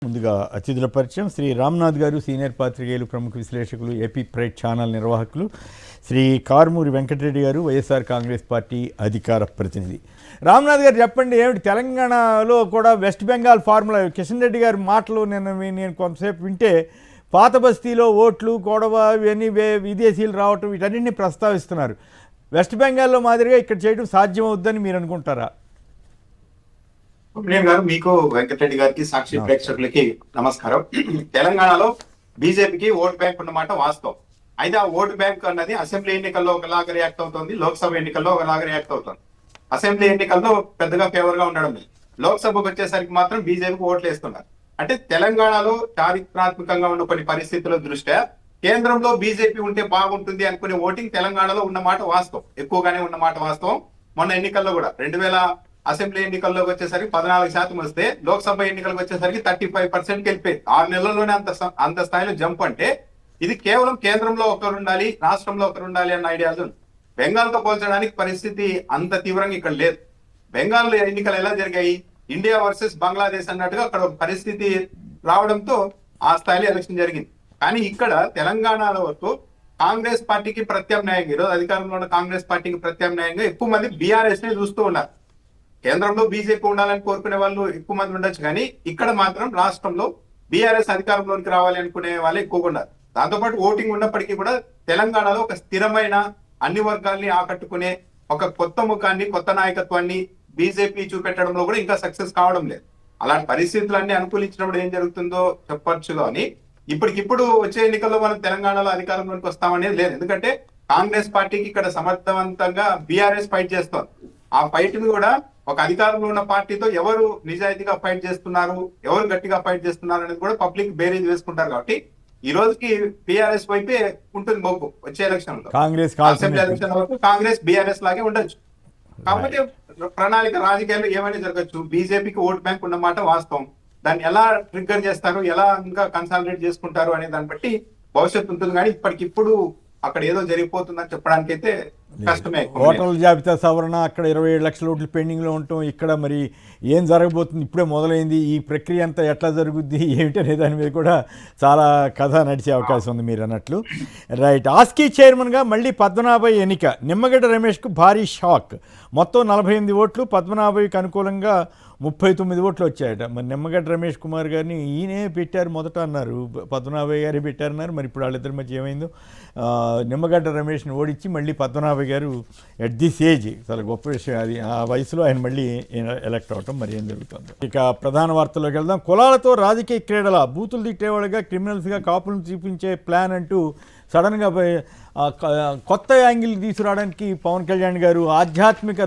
ముందుగా అతిథుల పరిచయం. శ్రీ రామ్నాథ్ గారు, సీనియర్ పాత్రికేయులు, ప్రముఖ విశ్లేషకులు, ఏపీ ప్రైడ్ ఛానల్ నిర్వాహకులు. శ్రీ కారుమూరి వెంకటరెడ్డి గారు, వైఎస్ఆర్ కాంగ్రెస్ పార్టీ అధికార ప్రతినిధి. రామ్నాథ్ గారు చెప్పండి, ఏమిటి తెలంగాణలో కూడా వెస్ట్ బెంగాల్ ఫార్ములా? కిషన్ రెడ్డి గారి మాటలు నేను కొంతసేపు వింటే పాత బస్తీలో ఓట్లు గొడవ ఇవన్నీ విదేశీయులు రావటం వీటన్నింటినీ ప్రస్తావిస్తున్నారు. వెస్ట్ బెంగాల్లో మాదిరిగా ఇక్కడ చేయడం సాధ్యం అవుద్దని మీరు అనుకుంటారా? సుబ్రహ్మణ్యం గారు, మీకు, వెంకటరెడ్డి గారికి, సాక్షి ప్రేక్షకులకి నమస్కారం. తెలంగాణలో బీజేపీకి ఓట్ బ్యాంక్ ఉన్నమాట వాస్తవం. అయితే ఆ ఓటు బ్యాంక్ అన్నది అసెంబ్లీ ఎన్నికల్లో ఒకలాగా రియాక్ట్ అవుతుంది, లోక్సభ ఎన్నికల్లో ఒకలాగా రియాక్ట్ అవుతుంది. అసెంబ్లీ ఎన్నికల్లో పెద్దగా ఫేవర్ గా ఉండడం లేదు, లోక్సభకు వచ్చేసరికి మాత్రం బీజేపీకి ఓట్లు వేస్తున్నారు. అంటే తెలంగాణలో చారిత్రాత్మకంగా ఉన్న కొన్ని పరిస్థితుల దృష్ట్యా కేంద్రంలో బీజేపీ ఉంటే బాగుంటుంది అనుకునే ఓటింగ్ తెలంగాణలో ఉన్నమాట వాస్తవం, ఎక్కువగానే ఉన్నమాట వాస్తవం. మొన్న ఎన్నికల్లో కూడా 2000 అసెంబ్లీ ఎన్నికల్లోకి వచ్చేసరికి 14% వస్తే లోక్సభ ఎన్నికలకు వచ్చేసరికి 35% వెళ్ళిపోయింది. 6 నెలల్లోనే అంత స్థాయిలో జంప్. అంటే ఇది కేవలం కేంద్రంలో ఒకరు ఉండాలి, రాష్ట్రంలో ఒకరు ఉండాలి అన్న ఐడియాలు. బెంగాల్తో పోల్చడానికి పరిస్థితి అంత తీవ్రంగా ఇక్కడ లేదు. బెంగాల్ ఎన్నికలు ఎలా జరిగాయి, ఇండియా వర్సెస్ బంగ్లాదేశ్ అన్నట్టుగా అక్కడ పరిస్థితి రావడంతో ఆ స్థాయిలో ఎలక్షన్ జరిగింది. కానీ ఇక్కడ తెలంగాణలో వరకు కాంగ్రెస్ పార్టీకి ప్రత్యామ్నాయంగా, ఈరోజు అధికారంలో ఉన్న కాంగ్రెస్ పార్టీకి ప్రత్యామ్నాయంగా ఎక్కువ మంది బీఆర్ఎస్ ని చూస్తూ ఉన్నారు. కేంద్రంలో బీజేపీ ఉండాలని కోరుకునే వాళ్ళు ఎక్కువ మంది ఉండొచ్చు, కానీ ఇక్కడ మాత్రం రాష్ట్రంలో బీఆర్ఎస్ అధికారంలోకి రావాలి అనుకునే వాళ్ళు ఎక్కువగా ఉన్నారు. దాంతోపాటు ఓటింగ్ ఉన్నప్పటికీ కూడా తెలంగాణలో ఒక స్థిరమైన, అన్ని వర్గాల్ని ఆకట్టుకునే ఒక కొత్త ముఖాన్ని, కొత్త నాయకత్వాన్ని బీజేపీ చూపెట్టడంలో కూడా ఇంకా సక్సెస్ కావడం లేదు. అలాంటి పరిస్థితులన్నీ అనుకూలించినప్పుడు ఏం జరుగుతుందో చెప్పొచ్చు, కానీ ఇప్పటికిప్పుడు వచ్చే ఎన్నికల్లో మనం తెలంగాణలో అధికారంలోకి వస్తామనేది లేదు. ఎందుకంటే కాంగ్రెస్ పార్టీకి ఇక్కడ సమర్థవంతంగా బీఆర్ఎస్ ఫైట్ చేస్తోంది. ఆ ఫైట్ ని కూడా ఒక అధికారంలో ఉన్న పార్టీతో ఎవరు నిజాయితీగా ఫైట్ చేస్తున్నారు, ఎవరు గట్టిగా ఫైట్ చేస్తున్నారు అనేది కూడా పబ్లిక్ బేరీజ్ వేసుకుంటారు. కాబట్టి ఈ రోజుకి బీఆర్ఎస్ వైపే ఉంటుంది మొగ్గు. వచ్చే ఎలక్షన్ లో అసెంబ్లీ ఎలక్షన్ వరకు కాంగ్రెస్ బీఆర్ఎస్ లాగే ఉండొచ్చు. కాబట్టి ప్రణాళిక రాజకీయాలు ఏమైనా జరగచ్చు. బీజేపీకి ఓట్ బ్యాంక్ ఉన్నమాట వాస్తవం. దాన్ని ఎలా ట్రిగ్గర్ చేస్తారు, ఎలా ఇంకా కన్సాలిడేట్ చేసుకుంటారు అనే దాన్ని బట్టి భవిష్యత్తు ఉంటుంది. కానీ ఇప్పటికిప్పుడు అక్కడ ఏదో జరిగిపోతుందని చెప్పడానికి అయితే కష్టమే. ఓటర్ల జాబితా సవరణ, అక్కడ 27 లక్షల ఓట్లు పెండింగ్ లో ఉండటం, ఇక్కడ మరి ఏం జరగబోతుంది, ఇప్పుడే మొదలైంది. ఈ ప్రక్రియ అంతా ఎట్లా జరుగుద్ది ఏమిటనే దాని మీద కూడా చాలా కథ నడిచే అవకాశం ఉంది మీరు అన్నట్లు. రైట్. ఆస్కీ చైర్మన్గా మళ్ళీ పద్మనాభయ్య ఎన్నిక. నిమ్మగడ్డ రమేష్కు భారీ షాక్. మొత్తం 48 ఓట్లు, పద్మనాభయ్యకు అనుకూలంగా 39 ఓట్లు వచ్చాయట. మరి నిమ్మగడ్డ రమేష్ కుమార్ గారిని ఈయనే పెట్టారు మొదట అన్నారు, పద్మనాభయ్య గారే పెట్టారన్నారు. మరి ఇప్పుడు వాళ్ళిద్దరి మధ్య ఏమైందో, నిమ్మగడ్డ రమేష్ని ఓడించి మళ్ళీ పద్మనాభయ్య గారు ఎట్ దిస్ ఏజ్, చాలా గొప్ప విషయం అది, ఆ వయసులో ఆయన మళ్ళీ ఎలక్ట్ అవటం మరి ఏం జరుగుతుంది. ఇక ప్రధాన వార్తల్లోకి వెళ్దాం. కులాలతో రాజకీయ క్రీడల, బూతులు తిట్టేవాళ్ళుగా క్రిమినల్స్గా కాపులను చూపించే ప్లాన్ అంటూ సడన్గా కొత్త యాంగిల్ తీసుకురావడానికి పవన్ కళ్యాణ్ గారు ఆధ్యాత్మిక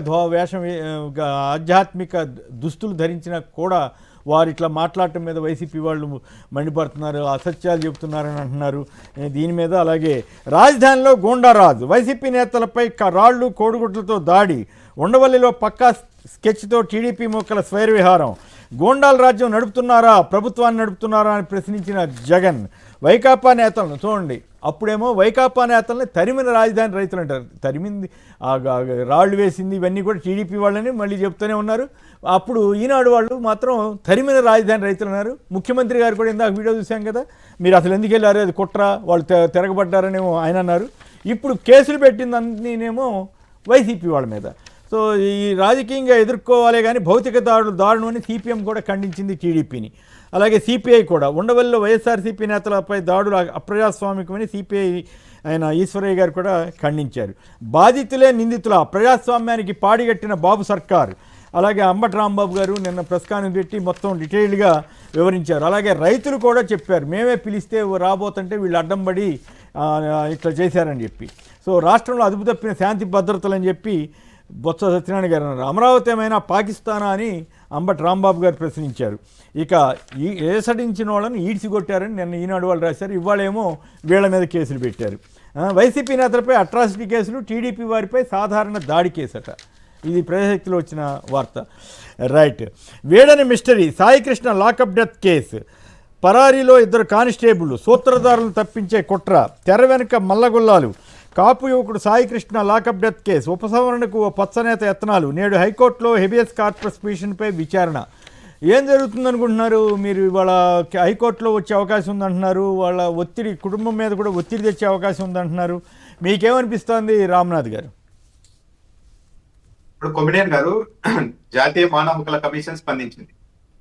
ఆధ్యాత్మిక దుస్తులు ధరించినా కూడా వారు ఇట్లా మాట్లాడటం మీద వైసీపీ వాళ్ళు మండిపడుతున్నారు, అసత్యాలు చెబుతున్నారని అంటున్నారు దీని మీద. అలాగే రాజధానిలో గూండారాజు, వైసీపీ నేతలపై రాళ్లు కోడిగుడ్లతో దాడి, ఉండవల్లిలో పక్కా స్కెచ్తో టీడీపీ మొక్కల స్వైర విహారం, గూండాల రాజ్యం నడుపుతున్నారా, ప్రభుత్వాన్ని నడుపుతున్నారా అని ప్రశ్నించిన జగన్. వైకాపా నేతలను చూడండి, అప్పుడేమో వైకాపా నేతల్ని తరిమిన రాజధాని రైతులు అంటారు, తరిమింది రాళ్ళు వేసింది ఇవన్నీ కూడా టీడీపీ వాళ్ళని మళ్ళీ చెప్తూనే ఉన్నారు. అప్పుడు ఈనాడు వాళ్ళు మాత్రం తరిమిన రాజధాని రైతులు అన్నారు. ముఖ్యమంత్రి గారు కూడా ఇందాక వీడియో చూసాం కదా, మీరు అసలు ఎందుకు వెళ్ళారు, అది కుట్ర, వాళ్ళు తిరగబడ్డారనేమో ఆయన అన్నారు. ఇప్పుడు కేసులు పెట్టిందన్నీనేమో వైసీపీ వాళ్ళ మీద. సో ఈ రాజకీయంగా ఎదుర్కోవాలే కానీ భౌతిక దాడులు అని సిపిఎం కూడా ఖండించింది టీడీపీని. అలాగే సిపిఐ కూడా ఉండవల్లిలో వైఎస్ఆర్సీపీ నేతలపై దాడులు అప్రజాస్వామికమని సిపిఐ ఆయన ఈశ్వరయ్య గారు కూడా ఖండించారు. బాధితులే నిందితుల, ప్రజాస్వామ్యానికి పాడిగట్టిన బాబు సర్కార్. అలాగే అంబటి రాంబాబు గారు నిన్న ప్రెస్ కాన్ఫరెన్స్ పెట్టి మొత్తం డీటెయిల్గా వివరించారు. అలాగే రైతులు కూడా చెప్పారు, మేమే పిలిస్తే రాబోతుంటే వీళ్ళు అడ్డం పడి ఇట్లా చేశారని చెప్పి. సో రాష్ట్రంలో అదుపు తప్పిన శాంతి భద్రతలు అని చెప్పి బొత్స సత్యనారాయణ గారు అన్నారు. అమరావతి ఏమైనా పాకిస్తానా అని అంబటి రాంబాబు గారు ప్రశ్నించారు. ఇక ఏసడించిన వాళ్ళని ఈడ్చికొట్టారని నిన్న ఈనాడు వాళ్ళు రాశారు. ఇవాళేమో వీళ్ళ మీద కేసులు పెట్టారు. వైసీపీ నేతలపై అట్రాసిటీ కేసులు, టీడీపీ వారిపై సాధారణ దాడి కేసట. ఇది ప్రజాశక్తిలో వచ్చిన వార్త. రైట్. వేడని mystery, Saikrishna lockup death case. పరారీలో 2 కానిస్టేబుళ్లు, సూత్రధారులను తప్పించే కుట్ర, తెర వెనుక మల్లగొల్లాలు. కాపు యువకుడు సాయికృష్ణ లాకప్ డెత్ కేసు, ఉపసంహరణకు ఓ పచ్చనేత యత్నాలు. నేడు హైకోర్టులో హెబియస్ కార్పస్ పిటిషన్పై విచారణ. ఏం జరుగుతుంది అనుకుంటున్నారు మీరు? ఇవాళ హైకోర్టులో వచ్చే అవకాశం ఉందంటున్నారు, వాళ్ళ ఒత్తిడి కుటుంబం మీద కూడా ఒత్తిడి తెచ్చే అవకాశం ఉందంటున్నారు. మీకేమనిపిస్తోంది రామ్నాథ్ గారు? ఇప్పుడు కొమిడియన్ గారు జాతీయ మానవ హక్కుల కమిషన్ స్పందించింది,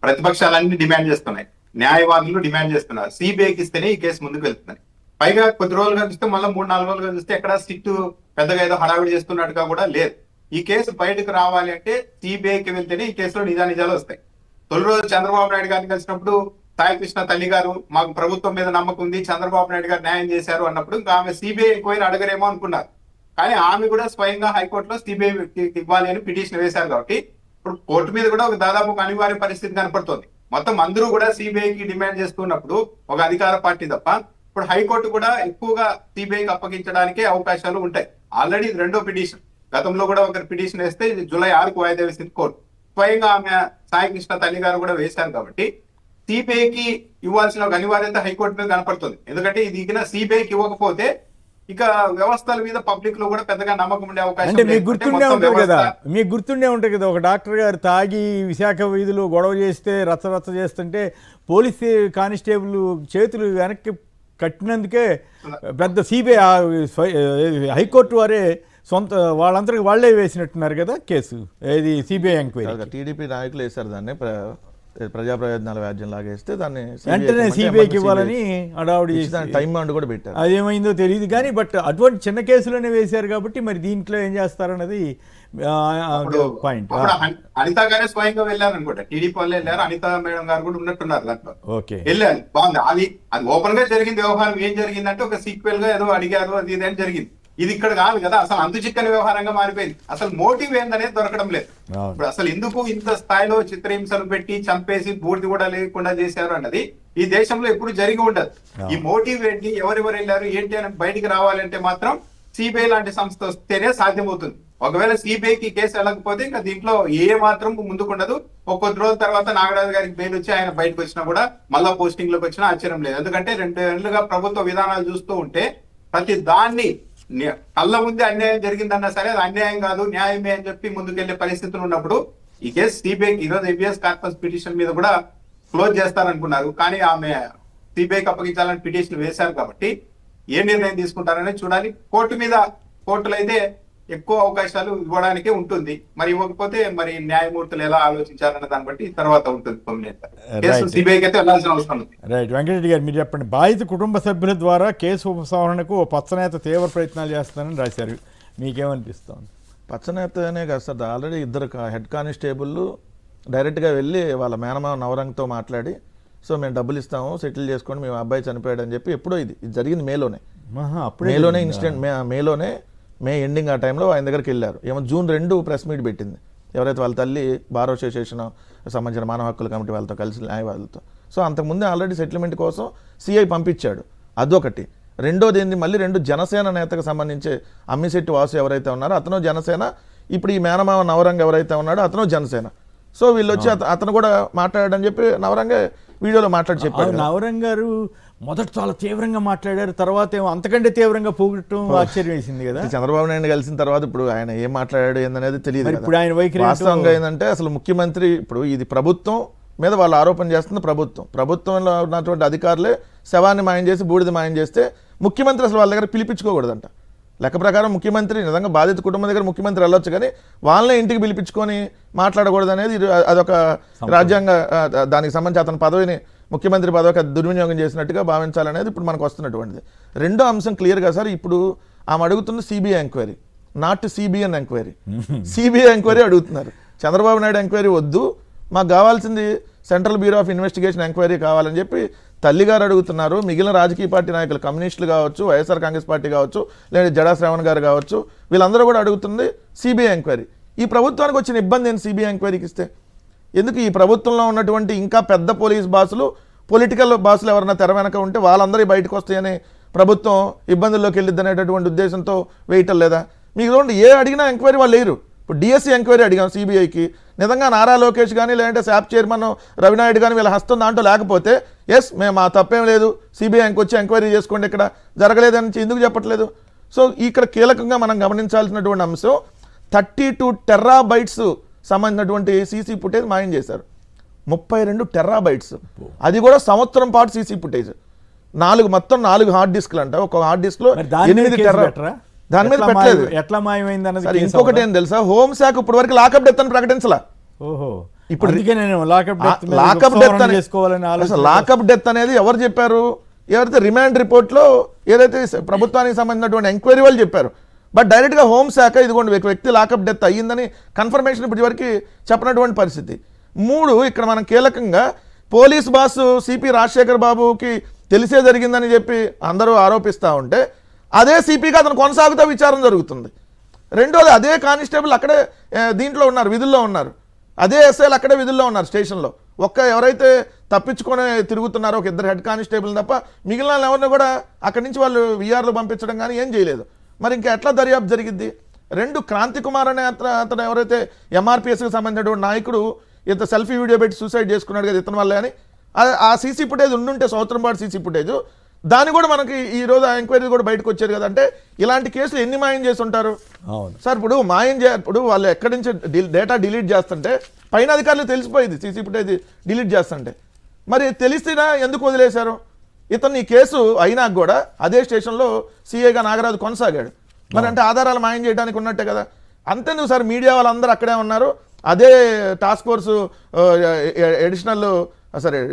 ప్రతిపక్షాలన్నీ డిమాండ్ చేస్తున్నాయి, న్యాయవాదులు డిమాండ్ చేస్తున్నారు, సిబిఐకి ఇస్తేనే ఈ కేసు ముందుకు వెళ్తుందని. పైగా కొద్ది రోజులుగా చూస్తే మళ్ళీ 3-4 రోజులుగా చూస్తే ఎక్కడ స్ట్రిక్ట్ పెద్దగా ఏదో హడావిడి చేస్తున్నట్టుగా కూడా లేదు. ఈ కేసు బయటకు రావాలి అంటే సిబిఐకి వెళ్తేనే ఈ కేసులో నిజాలు వస్తాయి. తొలి రోజు చంద్రబాబు నాయుడు గారిని కలిసినప్పుడు సాయికృష్ణ తల్లి గారు మాకు ప్రభుత్వం మీద నమ్మకం ఉంది, చంద్రబాబు నాయుడు గారు న్యాయం చేశారు అన్నప్పుడు ఇంకా ఆమె సిబిఐ ఎంక్వైరీ అడగరేమో అనుకున్నారు. కానీ ఆమె కూడా స్వయంగా హైకోర్టులో సిబిఐ ఇవ్వాలి అని పిటిషన్ వేశారు. కాబట్టి ఇప్పుడు కోర్టు మీద కూడా ఒక దాదాపు ఒక అనివార్య పరిస్థితి కనపడుతుంది. మొత్తం అందరూ కూడా సిబిఐకి డిమాండ్ చేస్తున్నప్పుడు ఒక అధికార పార్టీ తప్ప ఇప్పుడు హైకోర్టు కూడా ఎక్కువగా సిబిఐకి అప్పగించడానికే అవకాశాలు ఉంటాయి. ఆల్రెడీ ఇది రెండో పిటిషన్. గతంలో కూడా ఒకరి పిటిషన్ వేస్తే ఇది జూలై 6కు వాయిదా వేసింది కోర్టు. స్వయంగా ఆమె సాయికృష్ణ తల్లి గారు కూడా వేశారు. కాబట్టి సిబిఐకి ఇవ్వాల్సిన ఒక అనివార్యత హైకోర్టు మీద కనపడుతుంది. ఎందుకంటే ఇది ఇక సిబిఐకి ఇవ్వకపోతే ఇక వ్యవస్థల మీద పబ్లిక్ లో కూడా పెద్దగా నమ్మకం ఉండే అవకాశం. అంటే మీకు గుర్తుండే ఉంటుంది కదా, ఒక డాక్టర్ గారు తాగి విశాఖ వీధిలో గొడవ చేస్తే రచ్చ చేస్తుంటే పోలీస్ కానిస్టేబుల్ చేతులు వెనక్కి కట్టినందుకే పెద్ద సిబిఐ హైకోర్టు వారే సొంత వాళ్ళందరికీ వాళ్ళే వేసినట్టున్నారు కదా కేసు. ఏది సిబిఐ ఎంక్వైరీ టీడీపీ నాయకులు వేశారు దాన్ని, ప్రజా ప్రయోజనాల వ్యాజ్యం లాగేస్తే దాన్ని వెంటనే సిబిఐకి ఇవ్వాలని అడావుడి చేసి టైం బాండ్ కూడా పెట్టారు. అదేమైందో తెలియదు కానీ బట్ అటువంటి చిన్న కేసులోనే వేశారు కాబట్టి మరి దీంట్లో ఏం చేస్తారన్నది పాయింట్. అనిత గారే స్వయంగా వెళ్ళారు అనుకుంటా, టీడీపీ వాళ్ళు వెళ్ళారు, అనిత మేడం గారు కూడా ఉన్నట్టున్నారు దాంట్లో. ఓకే, వెళ్ళారు, బాగుంది. అది ఓపెన్ గా జరిగింది వ్యవహారం. ఏం జరిగిందంటే ఒక సీక్వెల్ గా ఏదో అడిగారు, అది ఇదేం జరిగింది. ఇది ఇక్కడ కాదు కదా, అసలు అంతు చిక్కని వ్యవహారంగా మారిపోయింది. అసలు మోటివ్ ఏందనేది దొరకడం లేదు. ఇప్పుడు అసలు ఎందుకు ఇంత స్థాయిలో చిత్రహింసలు పెట్టి చంపేసి బూర్ది కూడా లేకుండా చేశారు అన్నది ఈ దేశంలో ఎప్పుడు జరిగి ఉండదు. ఈ మోటివ్ ఏంటి, ఎవరెవరు వెళ్ళారు ఏంటి అని బయటికి రావాలంటే మాత్రం సిబిఐ లాంటి సంస్థ వస్తేనే సాధ్యమవుతుంది. ఒకవేళ సిబిఐకి కేసు వెళ్ళకపోతే ఇంకా దీంట్లో ఏ మాత్రం ముందుకుండదు. ఒక కొద్ది రోజుల తర్వాత నాగరాజు గారికి బెయిల్ వచ్చి ఆయన బయటకు వచ్చినా కూడా మళ్ళా పోస్టింగ్ లోకి వచ్చినా ఆశ్చర్యం లేదు. ఎందుకంటే 2 ఏళ్లుగా ప్రభుత్వ విధానాలు చూస్తూ ఉంటే ప్రతి దాన్ని కళ్ళ ముందే అన్యాయం జరిగిందన్నా సరే అది అన్యాయం కాదు న్యాయమే అని చెప్పి ముందుకెళ్లే పరిస్థితులు ఉన్నప్పుడు ఈ కేసు సిబిఐకి ఈరోజు ఏబిఎస్ కార్పస్ పిటిషన్ మీద కూడా క్లోజ్ చేస్తారనుకున్నారు. కానీ ఆమె సిబిఐకి అప్పగించాలని పిటిషన్ వేశారు. కాబట్టి ఏ నిర్ణయం తీసుకుంటారనేది చూడాలి. కోర్టులో అయితే ఎక్కువ అవకాశాలు ఇవ్వడానికే ఉంటుంది. మరి ఇవ్వకపోతే మరి న్యాయమూర్తులు ఎలా ఆలోచించారన్న దాన్ని బట్టి తర్వాత ఉంటుంది. సిబిఐకి అయితే వెళ్ళాల్సిన అవసరం ఉంది. రైట్. వెంకటరెడ్డి గారు మీరు చెప్పండి. బాధిత కుటుంబ సభ్యుల ద్వారా కేసు ఉపసంహరణకు ఓ పచ్చనేత తీవ్ర ప్రయత్నాలు చేస్తానని రాశారు, మీకేమనిపిస్తోంది? పచ్చనేతనే కాదు సార్, ఆల్రెడీ 2 హెడ్ కానిస్టేబుల్ డైరెక్ట్గా వెళ్ళి వాళ్ళ మేనమావ నవరంగ్తో మాట్లాడి సో మేము డబ్బులు ఇస్తాము సెటిల్ చేసుకోండి, మేము అబ్బాయి చనిపోయాడు అని చెప్పి ఎప్పుడో ఇది జరిగింది మేలోనే ఇన్సిడెంట్. మేలోనే మే ఎండింగ్ ఆ టైంలో ఆయన దగ్గరికి వెళ్ళారు. ఏమో June 2 ప్రెస్ మీట్ పెట్టింది ఎవరైతే వాళ్ళ తల్లి బార్ అసోసియేషన్ సంబంధించిన మానవ హక్కుల కమిటీ వాళ్ళతో కలిసి న్యాయవాదులతో. సో అంతకుముందే ఆల్రెడీ సెటిల్మెంట్ కోసం సిఐ పంపించాడు. అదొకటి. రెండోది ఏంది, మళ్ళీ 2 జనసేన నేతకు సంబంధించి అమ్మిశెట్టి వాసు ఎవరైతే ఉన్నారో అతను జనసేన, ఇప్పుడు ఈ మేనమావ నవరంగ్ ఎవరైతే ఉన్నాడో అతను జనసేన. సో వీళ్ళు వచ్చి అతను కూడా మాట్లాడాడని చెప్పి నవరంగే వీడియోలో మాట్లాడి చెప్పాడు. నవరంగ్ గారు మొదట చాలా తీవ్రంగా మాట్లాడారు, తర్వాత ఏమో అంతకంటే తీవ్రంగా పోగొట్టడం ఆశ్చర్యం వేసింది కదా. చంద్రబాబు నాయుడు కలిసిన తర్వాత ఇప్పుడు ఆయన ఏం మాట్లాడాడు ఏందనేది తెలియదు. ఇప్పుడు ఆయన వైఖరి వాస్తవంగా ఏంటంటే అసలు ముఖ్యమంత్రి ఇప్పుడు ఇది ప్రభుత్వం మీద వాళ్ళు ఆరోపణ చేస్తుంది. ప్రభుత్వంలో ఉన్నటువంటి అధికారులే శవాన్ని మాయం చేసి బూడిద మాయం చేస్తే ముఖ్యమంత్రి అసలు వాళ్ళ దగ్గర పిలిపించుకోకూడదంట. లెక్క ప్రకారం ముఖ్యమంత్రి నిజంగా బాధిత కుటుంబం దగ్గర ముఖ్యమంత్రి వెళ్ళొచ్చు, కానీ వాళ్ళనే ఇంటికి పిలిపించుకొని మాట్లాడకూడదు అనేది అదొక రాజ్యాంగ దానికి సంబంధించి అతని పదవిని ముఖ్యమంత్రి పదవికి దుర్వినియోగం చేసినట్టుగా భావించాలనేది ఇప్పుడు మనకు వస్తున్నటువంటిది. రెండో అంశం క్లియర్గా సార్, ఇప్పుడు ఆమె అడుగుతున్న CBI enquiry, not CBN enquiry. CBI enquiry అడుగుతున్నారు. చంద్రబాబు నాయుడు ఎంక్వైరీ వద్దు, మాకు కావాల్సింది central bureau of investigation enquiry కావాలని చెప్పి తల్లిగారు అడుగుతున్నారు. మిగిలిన రాజకీయ పార్టీ నాయకులు, కమ్యూనిస్టులు కావచ్చు, వైఎస్ఆర్ కాంగ్రెస్ పార్టీ కావచ్చు, లేదా జడా శ్రావణ్ గారు కావచ్చు, వీళ్ళందరూ కూడా అడుగుతుంది సిబిఐ ఎంక్వైరీ. ఈ ప్రభుత్వానికి వచ్చిన ఇబ్బంది ఏంటి సిబిఐ ఎంక్వైరీకి ఇస్తే? ఎందుకు ఈ ప్రభుత్వంలో ఉన్నటువంటి ఇంకా పెద్ద పోలీస్ బాసులు, పొలిటికల్ బాసులు ఎవరైనా తెర వెనక ఉంటే వాళ్ళందరూ బయటకు వస్తాయని ప్రభుత్వం ఇబ్బందుల్లోకి వెళ్ళిద్ది అనేటటువంటి ఉద్దేశంతో వేయటం లేదా? మీకు ఏ అడిగినా ఎంక్వైరీ వాళ్ళు లేరు. ఇప్పుడు డిఎస్సి ఎంక్వైరీ అడిగాం సిబిఐకి, నిజంగా నారా లోకేష్ కానీ లేదంటే శాప్ చైర్మన్ రవినాయుడు కానీ వీళ్ళ హస్తం దాంట్లో లేకపోతే ఎస్ మేము ఆ తప్పేం లేదు సిబిఐకి వచ్చి ఎంక్వైరీ చేసుకోండి, ఇక్కడ జరగలేదని ఎందుకు చెప్పట్లేదు? సో ఇక్కడ కీలకంగా మనం గమనించాల్సినటువంటి అంశం 32 టెరాబైట్స్ సంబంధించినటువంటి సీసీ ఫుటేజ్ మాయం చేశారు. 32 టెరాబైట్స్, అది కూడా సంవత్సరం పాటు సీసీ ఫుటేజ్. మొత్తం 4 హార్డ్ డిస్క్లు అంట. ఒక హార్డ్ డిస్క్ లో మరి దాని మీద 8 కేసు టెరా. పెట్టరా? దాని మీద ఎట్లా పెట్టలేదు. ఎట్లా మాయమైంది అన్నది సరే, కేసు ఇంకొకటి అవ్వదా? ఏం తెలుసా, హోంశాఖ ఇప్పుడు వరకు లాకప్ డెత్ అని ప్రకటించలా. ఓహో, ఇప్పుడు ఇప్పుడు అందుకే నేను లాకప్ డెత్ చేసుకోవాలని అసలు లాకప్ డెత్ అనేది ఎవరు చెప్పారు? ఎవరైతే రిమాండ్ రిపోర్ట్ లో ఏదైతే ప్రభుత్వానికి సంబంధించినటువంటి ఎంక్వైరీ వాళ్ళు చెప్పారు. బట్ డైరెక్ట్ గా హోంశాఖ ఇదిగోండి ఒక వ్యక్తి లాకప్ డెత్ అయ్యిందని కన్ఫర్మేషన్ ఇప్పటి వరకు చెప్పినటువంటి పరిస్థితి. 3, ఇక్కడ మనం కీలకంగా పోలీస్ బాస్ సిపి రాజశేఖర్ బాబుకి తెలిసే జరిగిందని చెప్పి అందరూ ఆరోపిస్తూ ఉంటే అదే సిపిగా అతను కొనసాగుతూ విచారణ జరుగుతుంది. రెండోది, అదే కానిస్టేబుల్ అక్కడే దీంట్లో ఉన్నారు, విధుల్లో ఉన్నారు. అదే ఎస్ఐలు అక్కడే విధుల్లో ఉన్నారు స్టేషన్లో. ఎవరైతే తప్పించుకొని తిరుగుతున్నారో ఒక 2 హెడ్ కానిస్టేబుల్ తప్ప మిగిలిన ఎవరిని కూడా అక్కడి నుంచి వాళ్ళు విఆర్లు పంపించడం కానీ ఏం చేయలేదు. మరి ఇంకా ఎట్లా దర్యాప్తు జరిగిద్ది? 2, క్రాంతి కుమార్ అనే అతను ఎవరైతే ఎంఆర్పిఎస్కి సంబంధించినటువంటి నాయకుడు ఇంత సెల్ఫీ వీడియో పెట్టి సూసైడ్ చేసుకున్నాడు కదా ఇతని వల్లే అని, ఆ సీసీ ఫుటేజ్ ఉండుంటే సంవత్సరం పాటు సీసీ ఫుటేజ్ దాన్ని కూడా మనకి ఈ రోజు ఆ ఎంక్వైరీ కూడా బయటకు వచ్చారు కదా. అంటే ఇలాంటి కేసులు ఎన్ని మాయం చేసి ఉంటారు సార్? ఇప్పుడు ఇప్పుడు వాళ్ళు ఎక్కడి నుంచి డేటా డిలీట్ చేస్తుంటే పైన అధికారులు తెలిసిపోయింది సీసీ ఫుటేజ్ డిలీట్ చేస్తుంటే. మరి తెలిస్తేనా ఎందుకు వదిలేశారు? ఇతను ఈ కేసు అయినాక కూడా అదే స్టేషన్లో సిఐగా నాగరాజు కొనసాగాడు. మరి అంటే ఆధారాలు మాయం చేయడానికి ఉన్నట్టే కదా. అంతేందుకు సార్, మీడియా వాళ్ళందరూ అక్కడే ఉన్నారు. అదే టాస్క్ ఫోర్సు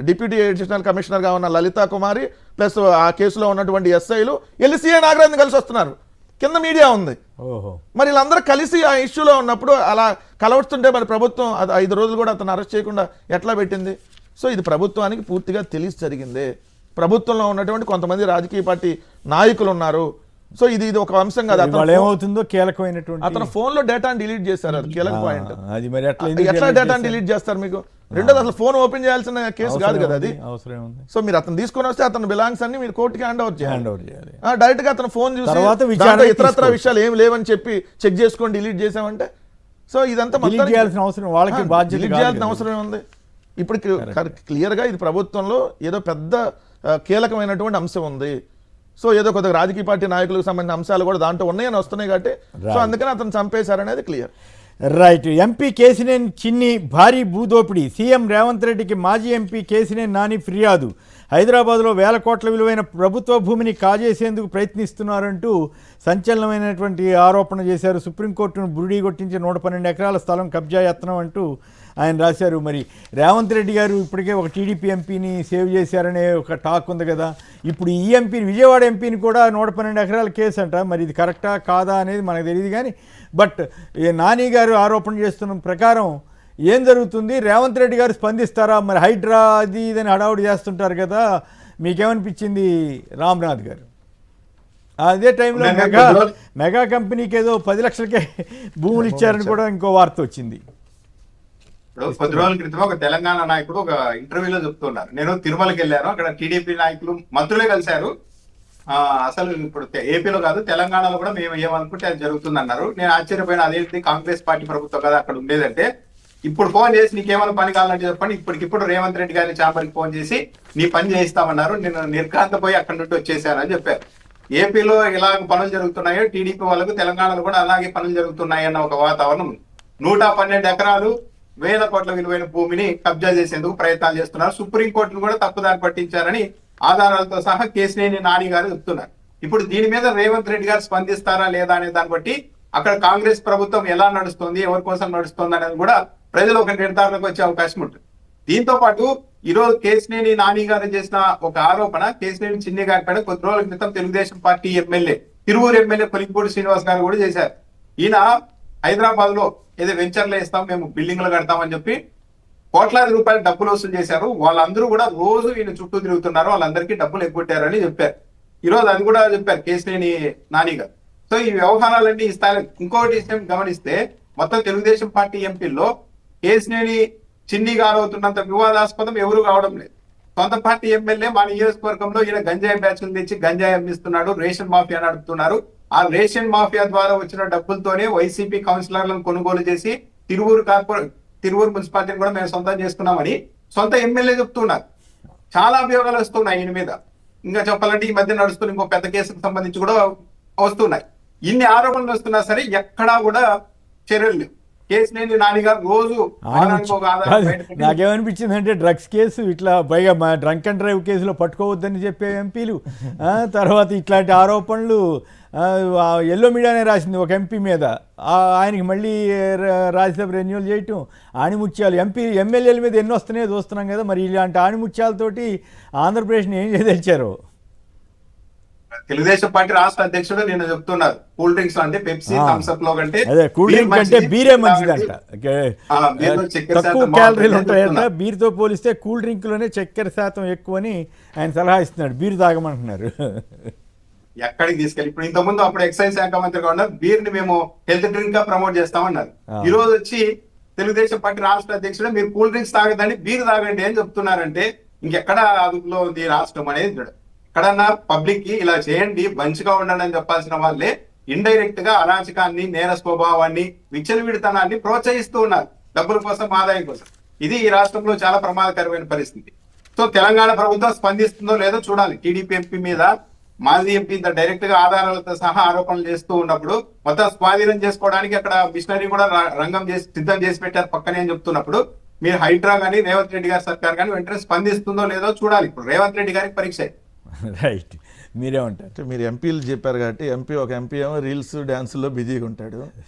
డిప్యూటీ అడిషనల్ కమిషనర్గా ఉన్న లలితా కుమారి ప్లస్ ఆ కేసులో ఉన్నటువంటి ఎస్ఐలు వెళ్ళి సిఐ నాగరాజుని కలిసి వస్తున్నారు. కింద మీడియా ఉంది. మరి వీళ్ళందరూ కలిసి ఆ ఇష్యూలో ఉన్నప్పుడు అలా కలవస్తుంటే మరి ప్రభుత్వం 5 రోజులు కూడా అతను అరెస్ట్ చేయకుండా ఎట్లా పెట్టింది? సో ఇది ప్రభుత్వానికి పూర్తిగా తెలిసి జరిగిందే. ప్రభుత్వంలో ఉన్నటువంటి కొంతమంది రాజకీయ పార్టీ నాయకులు ఉన్నారు. సో ఇది ఒక అంశం కాదు. ఏమవుతుందో కీలకమైనటువంటి అతను ఫోన్ లో డేటాను డిలీట్ చేశారు. అది కీలక పాయింట్. అది మరి ఎట్లా డేటాను డిలీట్ చేస్తారు మీకు? రెండోది, అసలు ఫోన్ ఓపెన్ చేయాల్సిన కేసు కాదు కదా అది. అవసరం ఉంది. సో మీరు అతను తీసుకొని వస్తే అతను బిలాంగ్స్ అన్ని మీరు కోర్టుకి హ్యాండ్ ఓవర్ చేయాలి. డైరెక్ట్ గా అతను ఫోన్ చూసి ఇతరత్ర విషయాలు ఏం లేవని చెప్పి చెక్ చేసుకొని డిలీట్ చేసామంటే సో ఇదంతా డిలీట్ చేయాల్సిన అవసరం వాళ్ళకి బాధ్యత డిలీట్ చేయాల్సిన అవసరం ఉంది. ఇప్పుడు క్లియర్ గా ఇది ప్రభుత్వంలో ఏదో పెద్ద కీలకమైనటువంటి అంశం ఉంది. సో ఏదో కొద్దిగా రాజకీయ పార్టీ నాయకులకు సంబంధించిన అంశాలు కూడా దాంట్లో ఉన్నాయని వస్తున్నాయి కాబట్టి సో అందుకని అతను చంపేశారనేది క్లియర్. రైట్. ఎంపీ కేసినేని చిన్ని భారీ భూదోపిడీ. సీఎం రేవంత్ రెడ్డికి మాజీ ఎంపీ కేసినేని నాని ఫిర్యాదు. హైదరాబాద్లో 1000 కోట్ల విలువైన ప్రభుత్వ భూమిని కాజేసేందుకు ప్రయత్నిస్తున్నారంటూ సంచలనమైనటువంటి ఆరోపణ చేశారు. సుప్రీంకోర్టును బురిడీ కొట్టించి 112 ఎకరాల స్థలం కబ్జా యత్నం అంటూ ఆయన రాశారు. మరి రేవంత్ రెడ్డి గారు ఇప్పటికే ఒక టీడీపీ ఎంపీని సేవ్ చేశారనే ఒక టాక్ ఉంది కదా. ఇప్పుడు ఈ ఎంపీని, విజయవాడ ఎంపీని కూడా 112 ఎకరాల కేసు అంట. మరి ఇది కరెక్టా కాదా అనేది మనకు తెలియదు. కానీ బట్ నాని గారు ఆరోపణ చేస్తున్న ప్రకారం ఏం జరుగుతుంది? రేవంత్ రెడ్డి గారు స్పందిస్తారా? మరి హైడ్రా అది ఇదని హడావుడి చేస్తుంటారు కదా. మీకేమనిపించింది రామ్నాథ్ గారు? అదే టైంలో మెగా కంపెనీకి ఏదో 10 లక్షలకే భూములు ఇచ్చారని కూడా ఇంకో వార్త వచ్చింది. ఇప్పుడు కొద్ది రోజుల క్రితం ఒక తెలంగాణ నాయకుడు ఒక ఇంటర్వ్యూలో చెప్తున్నారు, నేను తిరుమలకి వెళ్ళాను, అక్కడ టీడీపీ నాయకులు మంత్రులే కలిశారు, అసలు ఇప్పుడు ఏపీలో కాదు తెలంగాణలో కూడా మేము ఏమనుకుంటే అది జరుగుతుంది అన్నారు. నేను ఆశ్చర్యపోయిన, అదేంటి కాంగ్రెస్ పార్టీ ప్రభుత్వం కదా అక్కడ ఉండేదంటే, ఇప్పుడు ఫోన్ చేసి నీకేమైనా పని కావాలంటే చెప్పండి, ఇప్పటికిప్పుడు రేవంత్ రెడ్డి గారి చాంబర్కి ఫోన్ చేసి నీ పని చేయిస్తామన్నారు, నేను నిర్ఘాంతపోయి అక్కడి నుండి వచ్చేసానని చెప్పారు. ఏపీలో ఇలాగ పనులు జరుగుతున్నాయో టీడీపీ వాళ్ళకు తెలంగాణలో కూడా అలాగే పనులు జరుగుతున్నాయి అన్న ఒక వాతావరణం. 112 ఎకరాలు 1000 కోట్ల విలువైన భూమిని కబ్జా చేసేందుకు ప్రయత్నాలు చేస్తున్నారు. సుప్రీంకోర్టును కూడా తప్పుదారి పట్టించారని ఆధారాలతో సహా కేసినేని నాని గారు చెప్తున్నారు. ఇప్పుడు దీని మీద రేవంత్ రెడ్డి గారు స్పందిస్తారా లేదా అనే దాన్ని బట్టి అక్కడ కాంగ్రెస్ ప్రభుత్వం ఎలా నడుస్తుంది, ఎవరి కోసం నడుస్తుంది అనేది కూడా ప్రజలు ఒక నిర్ధారణకు వచ్చే అవకాశం ఉంటుంది. దీంతో పాటు ఈరోజు కేసినేని నాని గారు చేసిన ఒక ఆరోపణ, కేసినేని చిన్ని గారి పైన కొద్ది రోజుల క్రితం Telugu Desam party MLA, Tiruvuru MLA Kolimpudi Srinivas గారు కూడా చేశారు. ఈయన హైదరాబాద్ లో ఏదో వెంచర్లు వేస్తాం, మేము బిల్డింగ్లు కడతామని చెప్పి కోట్లాది రూపాయలు డబ్బులు వసూలు చేశారు. వాళ్ళందరూ కూడా రోజు ఈయన చుట్టూ తిరుగుతున్నారు, వాళ్ళందరికీ డబ్బులు ఎగ్గొట్టారని చెప్పారు. ఈరోజు అది కూడా చెప్పారు కేసినేని నాని గారు. సో ఈ వ్యవహారాలన్నీ ఈ స్థాయిలో. ఇంకోటి విషయం గమనిస్తే మొత్తం తెలుగుదేశం పార్టీ ఎంపీల్లో కేసినేని చిన్ని గారు అవుతున్నంత వివాదాస్పదం ఎవరు కావడం లేదు. సొంత పార్టీ ఎమ్మెల్యే మా నియోజకవర్గంలో ఈయన గంజాయి బ్యాచ్లు తెచ్చి గంజాయి అమ్మిస్తున్నాడు, రేషన్ మాఫియా నడుపుతున్నారు. ఆ రేషన్ మాఫియా ద్వారా వచ్చిన డబ్బులతోనే వైసీపీ కౌన్సిలర్లను కొనుగోలు చేసి తిరువూరు మున్సిపాలిటీని కూడా మేము సొంతం చేసుకున్నామని సొంత ఎమ్మెల్యే చెప్తున్నారు. చాలా అభియోగాలు వస్తున్నాయి ఈయన మీద. ఇంకా చెప్పాలంటే ఈ మధ్య నడుస్తున్న ఇంకో పెద్ద కేసుకు సంబంధించి కూడా వస్తున్నాయి. ఇన్ని ఆరోపణలు వస్తున్నా సరే ఎక్కడా కూడా చర్యలు లేవు. కేసినేని నాని గారు రోజు వారానికి ఒక ఆధారం కాదు, బయట పెట్టి నాకేమనిపించింది అంటే డ్రగ్స్ కేసు ఇట్లా పైగా మా డ్రంక్ అండ్ డ్రైవ్ కేసులో పట్టుకోవద్దని చెప్పే ఎంపీలు, తర్వాత ఇట్లాంటి ఆరోపణలు, ఎల్లో మీడియానే రాసింది ఒక ఎంపీ మీద, ఆయనకి మళ్ళీ రాజ్యసభ రెన్యూవల్ చేయటం, ఆణిముత్యాలు ఎమ్మెల్యేల మీద ఎన్ని వస్తున్నాయో చూస్తున్నాం కదా. మరి ఇలాంటి ఆణిముత్యాలతోటి ఆంధ్రప్రదేశ్ని ఏం చేయదలిచారు? తెలుగుదేశం పార్టీ రాష్ట్ర అధ్యక్షుడు నేను చెప్తున్నారు, కూల్ డ్రింక్స్ అంటే పెప్సీ, థమ్స్అప్ లో కంటే అదే కూల్ డ్రింక్ అంటే బీరే మంచిదంట, తక్కువ క్యాలరీలు ఉంటాయంట, బీర్తో పోలిస్తే కూల్ డ్రింక్లోనే చక్కెర శాతం ఎక్కువని ఆయన సలహా ఇస్తున్నాడు, బీర్ తాగమంటున్నారు. ఎక్కడికి తీసుకెళ్ళి ఇప్పుడు ఇంతకుముందు అప్పుడు ఎక్సైజ్ శాఖ మంత్రిగా ఉన్నారు, బీర్ ని మేము హెల్త్ డ్రింక్ గా ప్రమోట్ చేస్తామన్నారు. ఈ రోజు వచ్చి తెలుగుదేశం పార్టీ రాష్ట్ర అధ్యక్షుడు మీరు కూల్ డ్రింక్స్ తాగదండి బీర్ తాగండి అని చెప్తున్నారంటే ఇంకెక్కడ అదుపులో ఉంది రాష్ట్రం అనేది. ఎక్కడన్నా పబ్లిక్ కి ఇలా చేయండి మంచిగా ఉండండి అని చెప్పాల్సిన వాళ్ళే ఇండైరెక్ట్ గా అరాచకాన్ని, నేర స్వభావాన్ని, విచ్చలవిడితనాన్ని ప్రోత్సహిస్తూ ఉన్నారు డబ్బుల కోసం, ఆదాయం కోసం. ఇది ఈ రాష్ట్రంలో చాలా ప్రమాదకరమైన పరిస్థితి. సో తెలంగాణ ప్రభుత్వం స్పందిస్తుందో లేదో చూడాలి. టీడీపీ ఎంపీ మీద మాజీ ఎంపీ డైరెక్ట్ గా ఆధారాలతో సహా ఆరోపణలు చేస్తూ ఉన్నప్పుడు మొత్తం స్వాధీనం చేసుకోవడానికి అక్కడ మిషనరీ కూడా రంగం చేసి సిద్ధం చేసి పెట్టారు పక్కనే అని చెప్తున్నప్పుడు మీరు హైడ్రా కానీ రేవంత్ రెడ్డి గారి సర్కార్ కానీ వెంటనే స్పందిస్తుందో లేదో చూడాలి. ఇప్పుడు రేవంత్ రెడ్డి గారికి పరీక్ష. రైట్, మీరేమంటారు? అంటే మీరు ఎంపీలు చెప్పారు కాబట్టి ఒక ఎంపీ ఏమో రీల్స్ డ్యాన్సుల్లో బిజీగా ఉంటాడు,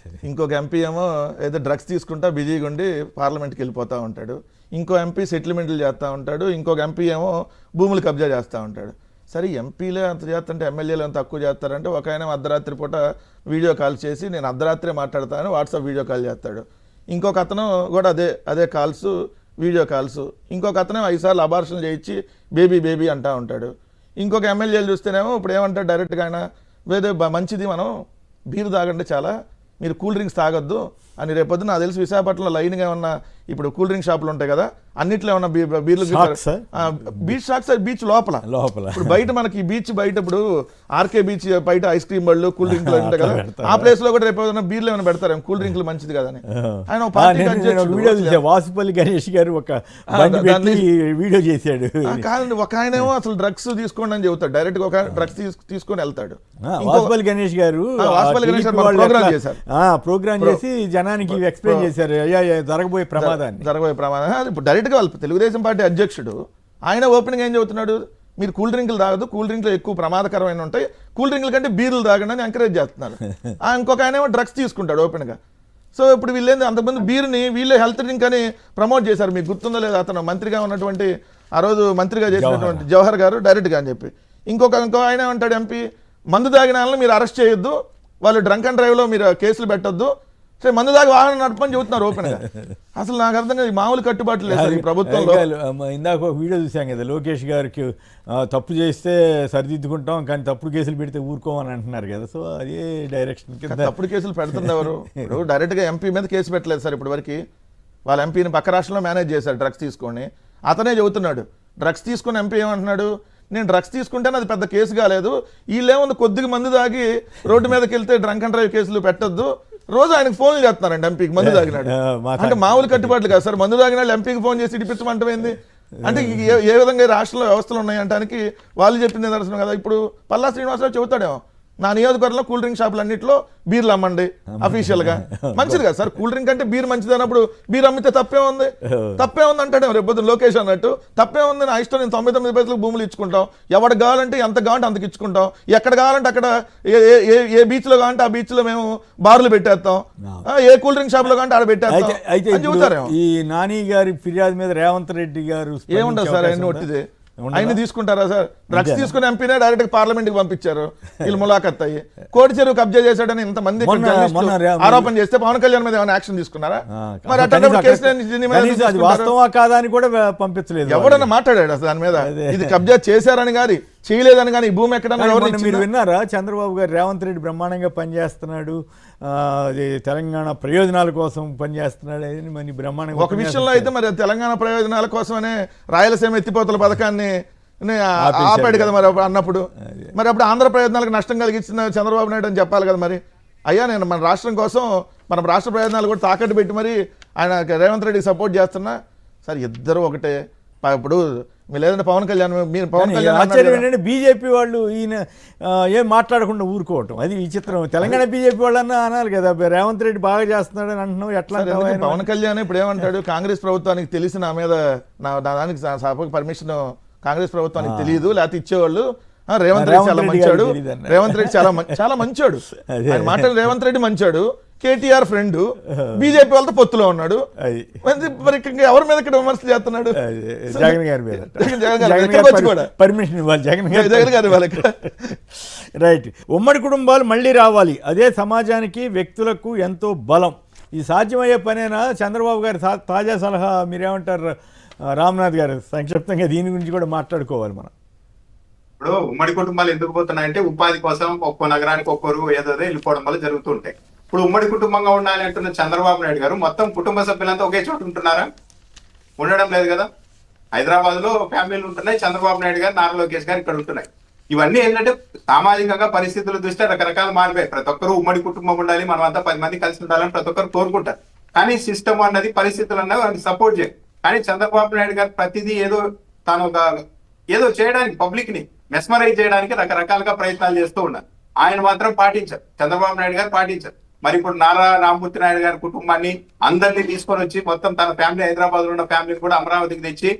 ఇంకొక ఎంపీ ఏమో ఏదో డ్రగ్స్ తీసుకుంటా బిజీగా ఉండి పార్లమెంట్కి వెళ్ళిపోతూ ఉంటాడు, ఇంకో ఎంపీ సెటిల్మెంట్లు చేస్తూ ఉంటాడు, ఇంకొక ఎంపీ ఏమో భూములు కబ్జా చేస్తూ ఉంటాడు. సరే ఎంపీలే అంత చేస్తుంటే ఎమ్మెల్యేలు అంత తక్కువ చేస్తారంటే ఒక ఆయన అర్ధరాత్రి పూట వీడియో కాల్ చేసి నేను అర్ధరాత్రి మాట్లాడతానని వాట్సాప్ వీడియో కాల్ చేస్తాడు, ఇంకొక అతను కూడా అదే కాల్స్ వీడియో కాల్స్, ఇంకొక అతను 5 సార్లు అబార్షన్ చేయించి బేబీ అంటూ ఉంటాడు. ఇంకొక ఎమ్మెల్యేలు చూస్తేనేమో ఇప్పుడు ఏమంటారు డైరెక్ట్గా ఆయన వేరే మంచిది మనం బీరు తాగండి చాలా, మీరు కూల్ డ్రింక్స్ తాగొద్దు అని. రేపొద్దు నాకు తెలిసి విశాఖపట్నంలో లైన్గా ఉన్న ఇప్పుడు కూల్ డ్రింక్ షాపులు ఉంటాయి కదా, అన్నిట్లో ఉన్న బీర్లు బీచ్ షాక్స్ బీచ్ లోపల ఇప్పుడు బయట మనకి బీచ్ బయట ఇప్పుడు ఆర్కే బీచ్ బయట ఐస్ క్రీమ్ బళ్ళు కూల్ డ్రింక్లు ఉంటాయి కదా, ఆ ప్లేస్ లో కూడా రేపు బీర్లు ఏమైనా పెడతారు కూల్ డ్రింక్లు మంచిది కదా అని. ఆయన వాసుపల్లి గణేష్ గారు ఒక వీడియో చేశాడు. కాదండి, ఒక ఆయనేమో అసలు డ్రగ్స్ తీసుకోండి అని చెబుతాడు, డైరెక్ట్ గా ఒక డ్రగ్స్ తీసుకొని వెళ్తాడు. వాసుపల్లి గణేష్ గారు ప్రోగ్రామ్ చేసి జనానికి ఎక్స్ప్లెయిన్ చేశారు జరగబోయే ప్రమాదాన్ని. ఇప్పుడు డైరెక్ట్ గా తెలుగుదేశం పార్టీ అధ్యక్షుడు ఆయన ఓపెనింగ్ ఏం చెబుతున్నాడు, మీరు కూల్ డ్రింకులు తాగదు, కూల్ డ్రింక్లు ఎక్కువ ప్రమాదకరమైన ఉంటాయి, కూల్ డ్రింకుల కంటే బీర్లు తాగండి అని ఎంకరేజ్ చేస్తున్నారు. ఇంకొక ఆయన ఏమో డ్రగ్స్ తీసుకుంటాడు ఓపెన్ గా. సో ఇప్పుడు వీళ్ళేంది అంతకుముందు బీర్ని వీళ్ళే హెల్త్ డ్రింక్ అని ప్రమోట్ చేశారు. మీకు గుర్తుందో లేదా, అతను మంత్రిగా ఉన్నటువంటి ఆ రోజు మంత్రిగా చేసినటువంటి జవహర్ గారు డైరెక్ట్గా అని చెప్పి. ఇంకో ఆయన అంటాడు ఎంపీ, మందు తాగిన వాళ్ళని మీరు అరెస్ట్ చేయొద్దు, వాళ్ళు డ్రంక్ అండ్ డ్రైవ్లో మీరు కేసులు పెట్టొద్దు, సరే మందు దాకా వాహనం నడపని చెబుతున్నారు ఓపెన్ గా. అసలు నాకు అర్థం కాదు, మామూలు కట్టుబాట్లు లేదు ఈ ప్రభుత్వంలో. ఇందాక ఒక వీడియో చూసాం కదా, లోకేష్ గారికి తప్పు చేస్తే సరిదిద్దుకుంటాం కానీ తప్పుడు కేసులు పెడితే ఊరుకోమని అంటున్నారు కదా. సో అదే డైరెక్షన్ కింద తప్పుడు కేసులు పెడుతుంది ఎవరు? ఇప్పుడు డైరెక్ట్ గా ఎంపీ మీద కేసు పెట్టలేదు సార్ ఇప్పటి వరకు. వాళ్ళ ఎంపీని పక్క రాష్ట్రంలో మేనేజ్ చేశారు డ్రగ్స్ తీసుకొని. అతనే చెబుతున్నాడు, డ్రగ్స్ తీసుకుని ఎంపీ ఏమంటున్నాడు, నేను డ్రగ్స్ తీసుకుంటేనే అది పెద్ద కేసు కాలేదు, వీళ్ళేముంది కొద్దిగా మందు తాగి రోడ్డు మీదకి వెళ్తే డ్రంక్ అండ్ డ్రైవ్ కేసులు పెట్టొద్దు. రోజు ఆయనకు ఫోన్లు చేస్తున్నారండి ఎంపీకి మందు తాగినాడు అంటే. మామూలు కట్టుబాట్లు కాదు సార్, మందు తాగిన వాళ్ళు ఎంపీకి ఫోన్ చేసి ఇడిపించమంటమైంది అంటే ఏ విధంగా రాష్ట్రంలో వ్యవస్థలు ఉన్నాయంటానికి వాళ్ళు చెప్పింది నిదర్శనం కదా. ఇప్పుడు పల్లా శ్రీనివాసరావు చెబుతాడేమో, నా నియోజకవర్గంలో కూల్ డ్రింక్ షాపులు అన్నింటిలో బీర్లు అమ్మండి అఫీషియల్ గా. మంచిది కదా సార్, కూల్ డ్రింక్ అంటే బీర్ మంచిది అన్నప్పుడు బీర్ అమ్మితే తప్పే ఉంది అంటాడే రేపు లోకేష్ అన్నట్టు. తప్పే ఉంది, నా ఇష్టం, నేను 99 పైసలకు భూములు ఇచ్చుకుంటాం, ఎవరికి కావాలంటే ఎంత కావాలంటే అంతకు ఇచ్చుకుంటాం, ఎక్కడ కావాలంటే అక్కడ ఏ బీచ్ లో కావాలంటే ఆ బీచ్ లో మేము బార్లు పెట్టేస్తాం, ఏ కూల్ డ్రింక్ షాప్ లో కావాలంటే ఆడ పెట్టేస్తాం అని చెబుతారేమో. ఈ నాని గారి ఫిర్యాదు మీద రేవంత్ రెడ్డి గారు ఏముండదు సార్, ఆయన ఒట్టిదే ఆయన తీసుకుంటారా సార్? డ్రగ్స్ తీసుకుని ఎంపీనే డైరెక్ట్ పార్లమెంట్ కి పంపించారు వీళ్ళు ములాఖత్ అయ్యి. కోటి చెరువు కబ్జా చేశాడని ఇంతమంది ఆరోపణ చేస్తే పవన్ కళ్యాణ్ మీద ఏమైనా యాక్షన్ తీసుకున్నారా? మరి అది వాస్తవా కాదా అని కూడా పంపించలేదు. ఎవడన్నా మాట్లాడాడు అసలు దాని మీద? ఇది కబ్జా చేశారని కానీ చేయలేదని కానీ ఈ భూమి ఎక్కడన్నా మీరు విన్నారా? చంద్రబాబు గారు రేవంత్ రెడ్డి బ్రహ్మాండంగా పనిచేస్తున్నాడు, తెలంగాణ ప్రయోజనాల కోసం పనిచేస్తున్నాడు అని మరి బ్రహ్మాండంగా. ఒక విషయంలో అయితే మరి తెలంగాణ ప్రయోజనాల కోసమనే రాయలసీమ ఎత్తిపోతల పథకాన్ని ఆపాడు కదా మరి అన్నప్పుడు. మరి అప్పుడు ఆంధ్ర ప్రయోజనాలకు నష్టం కలిగించిన చంద్రబాబు నాయుడు అని చెప్పాలి కదా. మరి అయ్యా నేను మన రాష్ట్రం కోసం మన రాష్ట్ర ప్రయోజనాలు కూడా తాకట్టు పెట్టి మరి ఆయన రేవంత్ రెడ్డికి సపోర్ట్ చేస్తున్నా. సార్ ఇద్దరు ఒకటే, ఇప్పుడు మీరు లేదంటే పవన్ కళ్యాణ్ మీరు పవన్ కానీ కళ్యాణ్ అన్నారు ఆశ్చర్యం కదా. ఏంటంటే బీజేపీ వాళ్ళు ఈయన ఏం మాట్లాడకుండా ఊరుకోవటం అది విచిత్రం. తెలంగాణ బీజేపీ వాళ్ళన్నా అనాలి కదా, రేవంత్ రెడ్డి బాగా చేస్తున్నాడని అంటున్నావు, ఎట్లా సార్, అంటావు ఎందుకు ఆయన? పవన్ కళ్యాణ్ ఇప్పుడు ఏమంటాడు, కాంగ్రెస్ ప్రభుత్వానికి తెలిసి నా మీద దానికి సభకు పర్మిషన్ కాంగ్రెస్ ప్రభుత్వానికి తెలియదు, లేకపోతే ఇచ్చేవాళ్ళు రేవంత్ రెడ్డి చాలా రెడ్డి మంచాడు, గారికి తెలీదన్న. రేవంత్ రెడ్డి చాలా మంచాడు అదే. ఆయన మాట్లాడి రేవంత్ రెడ్డి మంచాడు, కేటీఆర్ ఫ్రెండ్, బీజేపీ వాళ్ళతో పొత్తులో ఉన్నాడు, అది మరి ఇంకా ఎవరి మీద ఇక్కడ విమర్శలు చేస్తున్నాడు, జగన్ గారి మీద జగన్ గారు ఎక్కడికి వచ్చి కూడా పర్మిషన్ ఇవ్వాలి జగన్ జగన్ గారు వాళ్ళకి. రైట్. ఉమ్మడి కుటుంబాలు మళ్ళీ రావాలి, అదే సమాజానికి వ్యక్తులకు ఎంతో బలం. ఇది సాధ్యమయ్యే పనేనా? చంద్రబాబు గారి తాజా సలహా మీరేమంటారు రామ్నాథ్ గారు? సంక్షిప్తంగా దీని గురించి కూడా మాట్లాడుకోవాలి మనం. ఇప్పుడు ఉమ్మడి కుటుంబాలు ఎందుకు పోతున్నాయంటే ఉపాధి కోసం ఒక్కో నగరానికి ఒక్కరు ఏదో వెళ్ళిపోవడం వల్ల జరుగుతుంటాయి. ఇప్పుడు ఉమ్మడి కుటుంబంగా ఉండాలి అంటున్న చంద్రబాబు నాయుడు గారు మొత్తం కుటుంబ సభ్యులంతా ఒకే చోట ఉంటున్నారా? ఉండడం లేదు కదా. హైదరాబాద్ లో ఫ్యామిలీలు ఉంటున్నాయి, చంద్రబాబు నాయుడు గారు, నారా లోకేష్ గారు ఇక్కడ ఉంటున్నాయి. ఇవన్నీ ఏంటంటే సామాజికంగా పరిస్థితుల దృష్ట్యా రకరకాల మారిపోయాయి. ప్రతి ఒక్కరు ఉమ్మడి కుటుంబం ఉండాలి, మనం అంతా 10 మంది కలిసి ఉండాలని ప్రతి ఒక్కరు కోరుకుంటారు. కానీ సిస్టమ్ అన్నది, పరిస్థితులు అన్నది వాళ్ళకి సపోర్ట్ చేయాలి. కానీ చంద్రబాబు నాయుడు గారు ప్రతిదీ తాను ఏదో చేయడానికి, పబ్లిక్ ని మెస్మరైజ్ చేయడానికి రకరకాలుగా ప్రయత్నాలు చేస్తూ ఉన్నారు. ఆయన మాత్రం పాటించారు, చంద్రబాబు నాయుడు గారు పాటించారు. మరి ఇప్పుడు నారా రామ్మూర్తి నాయుడు గారి కుటుంబాన్ని అందరినీ తీసుకొని వచ్చి మొత్తం తన ఫ్యామిలీ, హైదరాబాద్ లో ఉన్న ఫ్యామిలీని కూడా అమరావతికి తెచ్చి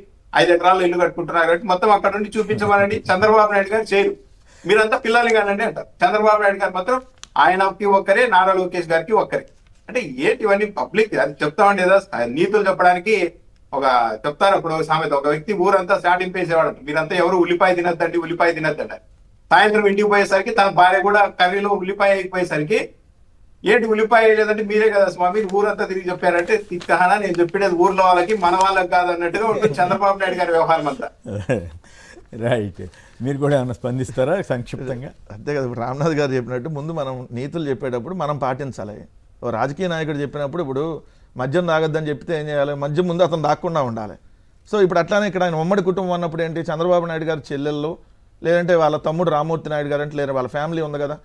5 ఎకరాల్లో ఇల్లు కట్టుకుంటున్నారు కాబట్టి మొత్తం అక్కడ నుండి చూపించమనండి. చంద్రబాబు నాయుడు గారు చేయరు, మీరంతా పిల్లలు కానండి అంటారు. చంద్రబాబు నాయుడు గారు మాత్రం ఆయనకి ఒక్కరే, నారా లోకేష్ గారికి ఒక్కరే. అంటే ఏంటి ఇవన్నీ పబ్లిక్ అది చెప్తామండి ఏదో నీతులు చెప్పడానికి చెప్తారు. అప్పుడు సామెత, ఒక వ్యక్తి ఊరంతా చాటింపేసేవాడు, మీరంతా ఎవరు ఉల్లిపాయ తినద్దండి, ఉల్లిపాయ తినద్దంట. సాయంత్రం ఇంటికి పోయేసరికి తన భార్య కూడా కర్రీలో ఉల్లిపాయ అయిపోయేసరికి, ఏంటి ఉల్లిపాయ లేదంటే మీరే కదా స్వామి ఊరంతా తిరిగి చెప్పారంటే, తిక్కహనా నేను చెప్పినది ఊర్లో వాళ్ళకి మన వాళ్ళకి కాదు అన్నట్టుగా ఉంటుంది చంద్రబాబు నాయుడు గారి వ్యవహారం అంతా. రైట్. మీరు కూడా ఏమైనా స్పందిస్తారా సంక్షిప్తంగా? అంతే కదా. ఇప్పుడు రామ్నాథ్ గారు చెప్పినట్టు ముందు మనం నీతులు చెప్పేటప్పుడు మనం పాటించాలి. ఓ రాజకీయ నాయకుడు చెప్పినప్పుడు ఇప్పుడు మద్యం తాగొద్దని చెప్తే ఏం చేయాలి, మద్యం ముందు అతను దాక్కుండా ఉండాలి. సో ఇప్పుడు అట్లానే ఇక్కడ ఆయన ఉమ్మడి కుటుంబం అన్నప్పుడు ఏంటి, చంద్రబాబు నాయుడు గారి చెల్లెళ్ళు, లేదంటే వాళ్ళ తమ్ముడు రామ్మూర్తి నాయుడు గారు అంటే, లేదా వాళ్ళ ఫ్యామిలీ ఉంది కదా,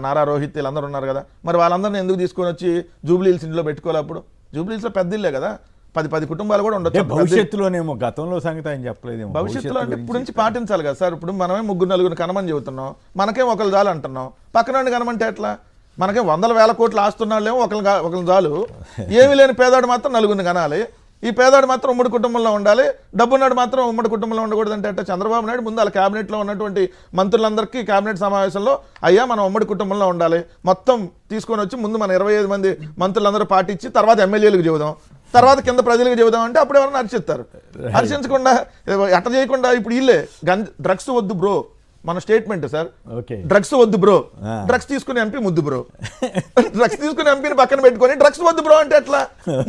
నారా రోహిత్ వీళ్ళందరూ ఉన్నారు కదా, మరి వాళ్ళందరినీ ఎందుకు తీసుకొని వచ్చి జూబ్లీహిల్స్ ఇంట్లో పెట్టుకోవాలి? అప్పుడు జూబ్లీహిల్స్లో పెద్ద ఇల్లే కదా, 10 కుటుంబాలు కూడా ఉండొచ్చు. భవిష్యత్తులోనేమో, గతంలో సంగతి ఆయన చెప్పలేదేమో. భవిష్యత్తులో అంటే ఇప్పుడు నుంచి పాటించాలి కదా సార్. ఇప్పుడు మనమే 3-4 కనమని చెబుతున్నాం, మనకేం ఒకళ్ళు చాలు అంటున్నాం, పక్కన కనమంటే ఎట్లా? మనకేం 100,000 కోట్లు ఆస్తున్నాళ్ళేమో ఒకళ్ళు చాలు, ఏమీ లేని పేదాడు మాత్రం 4 కనాలి. ఈ పేదాడు మాత్రం ఉమ్మడి కుటుంబంలో ఉండాలి, డబ్బున్నాడు మాత్రం ఉమ్మడి కుటుంబంలో ఉండకూడదంటే అంటే చంద్రబాబు నాయుడు ముందు వాళ్ళ క్యాబినెట్లో ఉన్నటువంటి మంత్రులందరికీ క్యాబినెట్ సమావేశంలో అయ్యా మనం ఉమ్మడి కుటుంబంలో ఉండాలి, మొత్తం తీసుకొని వచ్చి ముందు మన 25 మంది మంత్రులందరూ పాటించి తర్వాత ఎమ్మెల్యేలకు చెబుదాం, తర్వాత కింద ప్రజలకు చెబుదాం అంటే అప్పుడు ఎవరైనా హర్షిస్తారు. హర్షించకుండా అట్ట చేయకుండా ఇప్పుడు వీళ్ళే డ్రగ్స్ వద్దు బ్రో మన స్టేట్మెంట్ సార్, డ్రగ్స్ వద్దు బ్రో, డ్రగ్స్ తీసుకుని ఎంపీ ముద్దు బ్రో, డ్రగ్స్ తీసుకుని ఎంపీని పక్కన పెట్టుకొని డ్రగ్స్ వద్దు బ్రో అంటే ఎట్లా?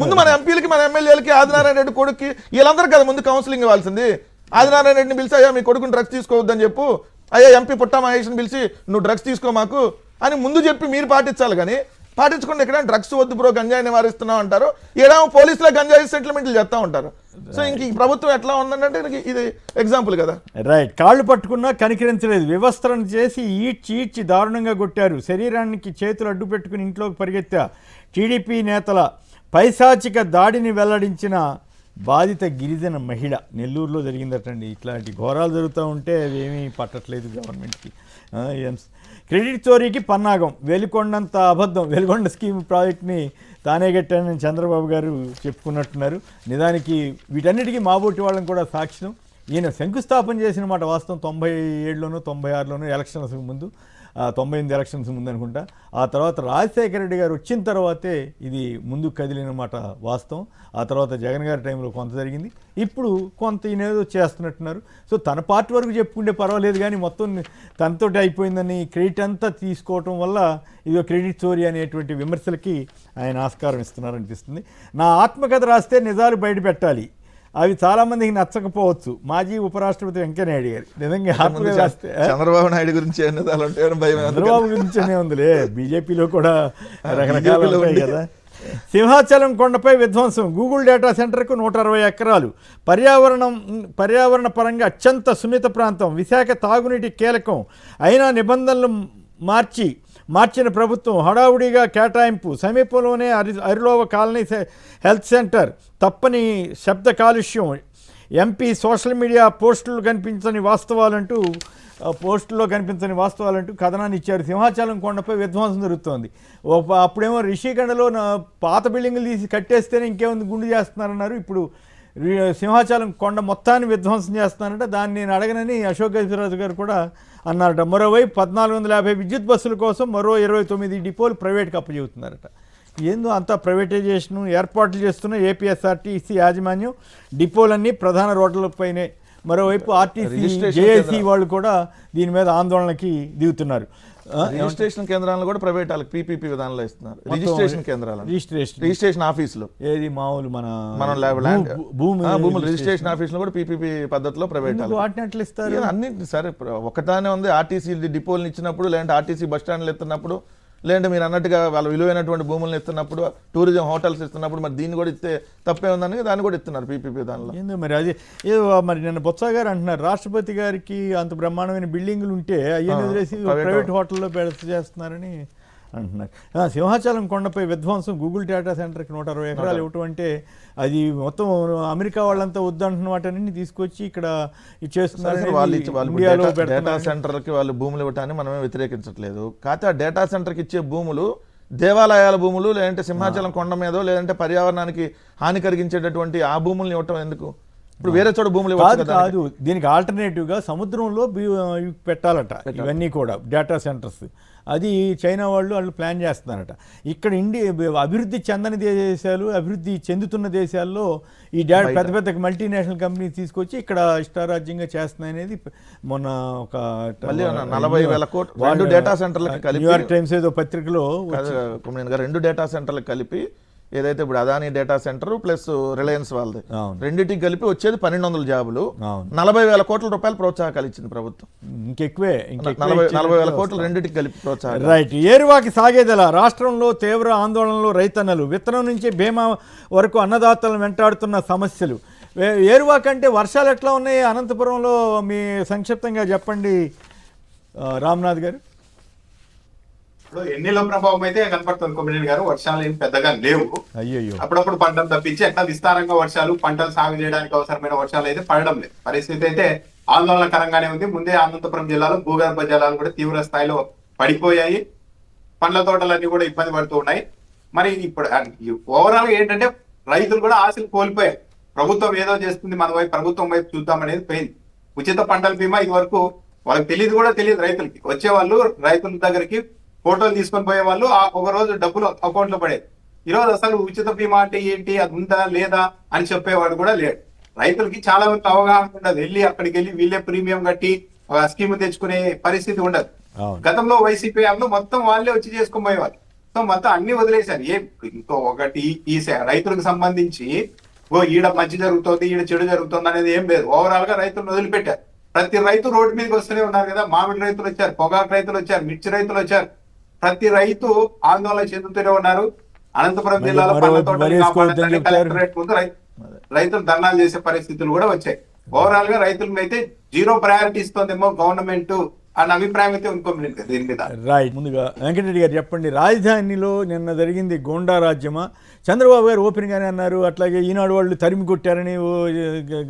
ముందు మన ఎంపీలకి, మన ఎమ్మెల్యేలకి, ఆదినారాయణ రెడ్డి కొడుక్కి వీళ్ళందరూ కదా ముందు కౌన్సిలింగ్ ఇవ్వాల్సింది. ఆదినారాయణ రెడ్డిని పిలిచి అయ్యా మీ కొడుకుని డ్రగ్స్ తీసుకోవద్దని చెప్పు, అయ్యా ఎంపీ పుట్టా మహేష్ని పిలిచి నువ్వు డ్రగ్స్ తీసుకో మాకు అని ముందు చెప్పి మీరు పాటించాలి. కానీ పాటించకుండా ఇక్కడ డ్రగ్స్ వద్దు బ్రో, గంజాయి నివారిస్తున్నాం అంటారు, ఏడేమో పోలీసులో గంజాయి సెటిల్మెంట్లు చేస్తూ ఉంటారు. సో ఇంక ఈ ప్రభుత్వం ఎట్లా ఉందంటే ఇది ఎగ్జాంపుల్ కదా. రైట్. కాళ్ళు పట్టుకున్నా కనికరించలేదు, వ్యవస్థలను చేసి ఈడ్చి దారుణంగా కొట్టారు, శరీరానికి చేతులు అడ్డు పెట్టుకుని ఇంట్లోకి పరిగెత్తా టీడీపీ నేతల పైశాచిక దాడిని వెల్లడించిన బాధిత గిరిజన మహిళ. నెల్లూరులో జరిగిందటండి. ఇట్లాంటి ఘోరాలు జరుగుతూ ఉంటే అవి ఏమీ పట్టట్లేదు గవర్నమెంట్కి. క్రెడిట్ చోరీకి పన్నాగం, వెలికొండంత అబద్ధం, వెలికొండ స్కీమ్ ప్రాజెక్ట్ని తానే కట్టానని చంద్రబాబు గారు చెప్పుకున్నట్టున్నారు. నిజానికి వీటన్నిటికీ మాబోటి వాళ్ళని కూడా సాక్ష్యం. ఈయన శంకుస్థాపన చేసిన మాట వాస్తవం. 97లోనూ 96లోనూ ఎలక్షన్స్ ముందు, 98 ఎలక్షన్స్ ముందు అనుకుంటా. ఆ తర్వాత రాజశేఖర రెడ్డి గారు వచ్చిన తర్వాతే ఇది ముందుకు కదిలినమాట వాస్తవం. ఆ తర్వాత జగన్ గారి టైంలో కొంత జరిగింది, ఇప్పుడు కొంత ఈయనేదో చేస్తున్నట్టున్నారు. సో తన పార్టీ వరకు చెప్పుకుంటే పర్వాలేదు, కానీ మొత్తం తనతోటి అయిపోయిందని క్రెడిట్ అంతా తీసుకోవటం వల్ల ఇదో క్రెడిట్ చోరీ అనేటువంటి విమర్శలకి ఆయన ఆస్కారం ఇస్తున్నారనిపిస్తుంది. నా ఆత్మకథ రాస్తే నిజాలు బయట పెట్టాలి, అవి చాలామందికి నచ్చకపోవచ్చు. మాజీ ఉపరాష్ట్రపతి వెంకయ్యనాయుడు గారు నిజంగా ఆత్మకథ రాస్తే చంద్రబాబు నాయుడు గురించి చంద్రబాబు గురించనే ఉందిలే, బీజేపీలో కూడా రకరకాలు ఉంటాయి కదా. సింహాచలం కొండపై విధ్వంసం, గూగుల్ డేటా సెంటర్కు 160 ఎకరాలు, పర్యావరణ పరంగా అత్యంత సున్నిత ప్రాంతం, విశాఖ తాగునీటి కీలకం అయినా నిబంధనలు మార్చిన ప్రభుత్వం, హడావుడిగా కేటాయింపు, సమీపంలోనే అరిలోవ కాలనీ హెల్త్ సెంటర్, తప్పని శబ్ద కాలుష్యం, ఎంపీ సోషల్ మీడియా పోస్టుల్లో కనిపించని వాస్తవాలంటూ కథనాన్ని ఇచ్చారు. సింహాచలం కొండపై విధ్వంసం జరుగుతోంది. అప్పుడేమో రిషికొండలో పాత బిల్డింగులు తీసి కట్టేస్తేనే ఇంకేముంది గుండు చేస్తున్నారన్నారు. ఇప్పుడు సింహాచలం కొండ మొత్తాన్ని విధ్వంసం చేస్తున్నారంట. దాన్ని నేను అడగనని అశోక్ గజరాజు గారు కూడా అన్నారట. మరోవైపు 1450 విద్యుత్ బస్సుల కోసం మరో 29 డిపోలు ప్రైవేట్కి అప్పచెబుతున్నారట. ఏందో అంతా ప్రైవేటైజేషను ఏర్పాట్లు చేస్తున్న ఏపీఎస్ఆర్టీసీ యాజమాన్యం డిపోలన్నీ ప్రధాన రోడ్లపైనే. మరోవైపు ఆర్టీసీ జేఏసీ వాళ్ళు కూడా దీని మీద ఆందోళనకి దిగుతున్నారు. రిజిస్ట్రేషన్ కేంద్రాలను కూడా ప్రైవేట్ వాళ్ళకి పీపీపీ విధానంలో ఇస్తున్నారు. రిజిస్ట్రేషన్ కేంద్రాలు, రిజిస్ట్రేషన్ ఆఫీసులు, ఏది మామూలు మన భూములు రిజిస్ట్రేషన్ ఆఫీసులు కూడా పీపీపీ పద్ధతిలో ప్రైవేట్ వాటిని అట్లా ఇస్తారు. అన్ని సరే ఒకటానే ఉంది. ఆర్టీసీ డిపోలను ఇచ్చినప్పుడు, లేదంటే ఆర్టీసీ బస్ స్టాండ్లు ఇస్తున్నప్పుడు, లేదంటే మీరు అన్నట్టుగా వాళ్ళ విలువైనటువంటి భూములను ఇస్తున్నప్పుడు, టూరిజం హోటల్స్ ఇస్తున్నప్పుడు, మరి దీన్ని కూడా ఇస్తే తప్పే ఉందని దాన్ని కూడా ఇస్తున్నారు పీపీపీ దానిలో. ఏందో మరి అది ఏదో మరి నిన్న బొత్స గారు అంటున్నారు రాష్ట్రపతి గారికి అంత బ్రహ్మాండమైన బిల్డింగులు ఉంటే అయ్యని వదిలేసి ప్రైవేట్ హోటల్లో చేస్తున్నారని అంటున్నారు. సింహాచలం కొండపై విధ్వంసం, గూగుల్ డేటా సెంటర్కి 160 ఎకరాలు ఇవ్వటం అంటే అది మొత్తం అమెరికా వాళ్ళంతా వద్దంటున్న వాటన్ని తీసుకొచ్చి ఇక్కడ చేస్తున్నారు. డేటా సెంటర్కి వాళ్ళు భూములు ఇవ్వటాన్ని మనమే వ్యతిరేకించట్లేదు. కాకపోతే ఆ డేటా సెంటర్కి ఇచ్చే భూములు దేవాలయాల భూములు, లేదంటే సింహాచలం కొండ మీదో, లేదంటే పర్యావరణానికి హాని కలిగించేటటువంటి ఆ భూములను ఇవ్వటం ఎందుకు? ఇప్పుడు వేరే చోట భూములు కాదు, దీనికి ఆల్టర్నేటివ్గా సముద్రంలో పెట్టాలట ఇవన్నీ కూడా డేటా సెంటర్స్. అది చైనా వాళ్ళు ప్లాన్ చేస్తున్నారట. ఇక్కడ అభివృద్ధి చెందని దేశాలు, అభివృద్ధి చెందుతున్న దేశాల్లో ఈ పెద్ద పెద్ద మల్టీనేషనల్ కంపెనీస్ తీసుకొచ్చి ఇక్కడ ఇష్టారాజ్యంగా చేస్తున్నాయనేది మొన్న ఒక 40,000 కోట్లు డేటా సెంటర్లకు కలిపి, న్యూయార్క్ టైమ్స్ ఏదో పత్రికలో 2 డేటా సెంటర్లకు కలిపి, ఏదైతే ఇప్పుడు Adani data centre plus Reliance వాళ్ళది రెండింటికి కలిపి వచ్చేది 1,200 జాబులు, 40,000 కోట్ల రూపాయలు ప్రోత్సాహకాలు ఇచ్చింది ప్రభుత్వం. ఇంకెక్కువే 40,000 కోట్లు రెండింటికి కలిపి ప్రోత్సాహం. రైట్. ఏరువాకి సాగేదెలా? రాష్ట్రంలో తీవ్ర ఆందోళనలో రైతన్నలు. విత్తనం నుంచి బీమా వరకు అన్నదాతలను వెంటాడుతున్న సమస్యలు. ఏరువాకి అంటే వర్షాలు ఎట్లా ఉన్నాయి అనంతపురంలో? మీ సంక్షిప్తంగా చెప్పండి రామ్నాథ్ గారు. ఎన్నిలో ప్రభావం అయితే కనపడుతుంది కొమ్మినేని గారు. వర్షాలు ఏం పెద్దగా లేవు. అయ్యో, అప్పుడప్పుడు పంటలు తప్పించి అట్లా విస్తారంగా వర్షాలు, పంటలు సాగు చేయడానికి అవసరమైన వర్షాలు అయితే పడడం లేదు. పరిస్థితి అయితే ఆందోళనకరంగానే ఉంది. ముందే అనంతపురం జిల్లాలో భూగర్భ జలాలు కూడా తీవ్ర స్థాయిలో పడిపోయాయి. పండ్ల తోటలన్నీ కూడా ఇబ్బంది పడుతూ ఉన్నాయి. మరి ఇప్పుడు ఓవరాల్ ఏంటంటే రైతులు కూడా ఆశలు కోల్పోయారు. ప్రభుత్వం ఏదో చేస్తుంది, మన వైపు ప్రభుత్వం వైపు చూద్దాం అనేది పోయింది. ఉచిత పంటల బీమా ఇది వరకు వాళ్ళకి తెలియదు రైతులకి. వచ్చేవాళ్ళు రైతుల దగ్గరికి ఫోటోలు తీసుకొని పోయే వాళ్ళు, ఒక రోజు డబ్బులు అకౌంట్ లో పడేది. ఈరోజు అసలు ఉచిత బీమా అంటే ఏంటి, అది ఉందా లేదా అని చెప్పేవాడు కూడా లేడు. రైతులకి చాలా మంది అవగాహన ఉండదు. అక్కడికి వెళ్ళి వీళ్ళే ప్రీమియం కట్టి ఒక స్కీమ్ తెచ్చుకునే పరిస్థితి ఉండదు. గతంలో వైసీపీ యాప్లో మొత్తం వాళ్ళే వచ్చి చేసుకొని పోయేవాళ్ళు. సో మొత్తం అన్ని వదిలేశారు. ఇంకో ఒకటి ఈ రైతులకు సంబంధించి ఈడ మంచి జరుగుతుంది, ఈడ చెడు జరుగుతుంది అనేది ఏం లేదు. ఓవరాల్ గా రైతులను వదిలిపెట్టారు. ప్రతి రైతు రోడ్డు మీదకి వస్తూనే ఉన్నారు కదా. మామిడి రైతులు వచ్చారు, పొగాకు రైతులు వచ్చారు, మిర్చి రైతులు వచ్చారు. ప్రతి రైతు ఆందోళన చెందుతూనే ఉన్నారు. అనంతపురం జిల్లాలో పండ్ల తోటలు కాపాడాలని కలెక్టరేట్ ముందు రైతులు ధర్నాలు చేసే పరిస్థితులు కూడా వచ్చాయి. ఓవరాల్ గా రైతులకు అయితే 0 ప్రయారిటీ ఇస్తుందేమో గవర్నమెంట్ అన్న అభిప్రాయం అయితే ఇంకొక దీని మీద. రైట్. ముందుగా వెంకటరెడ్డి గారు చెప్పండి, రాజధానిలో నిన్న జరిగింది గోండా రాజ్యమా? చంద్రబాబు గారు ఓపెన్ గానే అన్నారు. అట్లాగే ఈనాడు వాళ్ళు తరిమి కొట్టారని,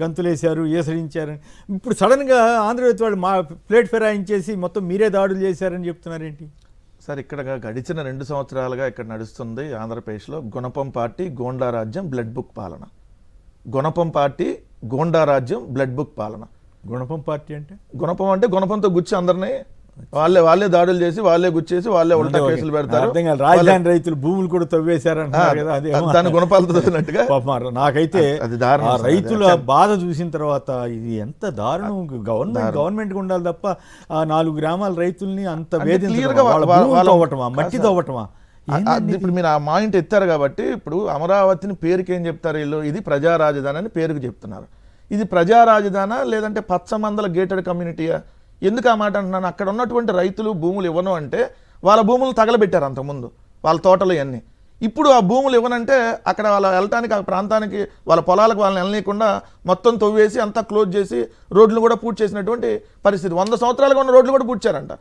గంతులేశారు, ఏసడించారని. ఇప్పుడు సడన్ గా ఆంధ్రజ్యోతి వాళ్ళు ప్లేట్ ఫిరాయించేసి మొత్తం మీరే దాడులు చేశారని చెప్తున్నారేంటి సార్? ఇక్కడ గడిచిన 2 సంవత్సరాలుగా ఇక్కడ నడుస్తుంది ఆంధ్రప్రదేశ్లో గుణపం పార్టీ గోండా రాజ్యం బ్లడ్ బుక్ పాలన. గుణపం పార్టీ గోండా రాజ్యం బ్లడ్ బుక్ పాలన. గుణపం పార్టీ అంటే గుణపంతో గుచ్చి అందరినీ వాళ్ళే దాడులు చేసి, వాళ్ళే గుచ్చేసి, వాళ్ళే ఉల్టా కేసులు పెడతారు. రాజధాని రైతులు భూములు కూడా తవ్వేశారంటారు కదా, దాని గుణపాలతో తవ్వినట్టుగా. నాకైతే రైతుల బాధ చూసిన తర్వాత ఇది ఎంత దారుణం. గవర్నమెంట్ ఉండాలి తప్ప 4 గ్రామాల రైతుల్ని అంత వేధించటమా, మట్టి తవ్వటమా? ఇప్పుడు మీరు ఆ మాయింట్ ఎత్తారు కాబట్టి, ఇప్పుడు అమరావతిని పేరుకి ఏం చెప్తారు వీళ్ళు? ఇది ప్రజా రాజధాని అని పేరుకు చెప్తున్నారు. ఇది ప్రజా రాజధానా లేదంటే పచ్చమందల గేటెడ్ కమ్యూనిటీయా? ఎందుకు ఆ మాట అంటున్నాను? అక్కడ ఉన్నటువంటి రైతులు భూములు ఇవ్వను అంటే వాళ్ళ భూములు తగలబెట్టారు అంతకుముందు, వాళ్ళ తోటలు ఇవన్నీ. ఇప్పుడు ఆ భూములు ఇవ్వనంటే అక్కడ వాళ్ళ వెళ్ళటానికి, ఆ ప్రాంతానికి, వాళ్ళ పొలాలకు వాళ్ళని వెళ్ళనీయకుండా మొత్తం తవ్వేసి అంతా క్లోజ్ చేసి రోడ్లు కూడా పూర్తి చేసినటువంటి పరిస్థితి. 100 సంవత్సరాలుగా ఉన్న రోడ్లు కూడా పూడ్చారంట.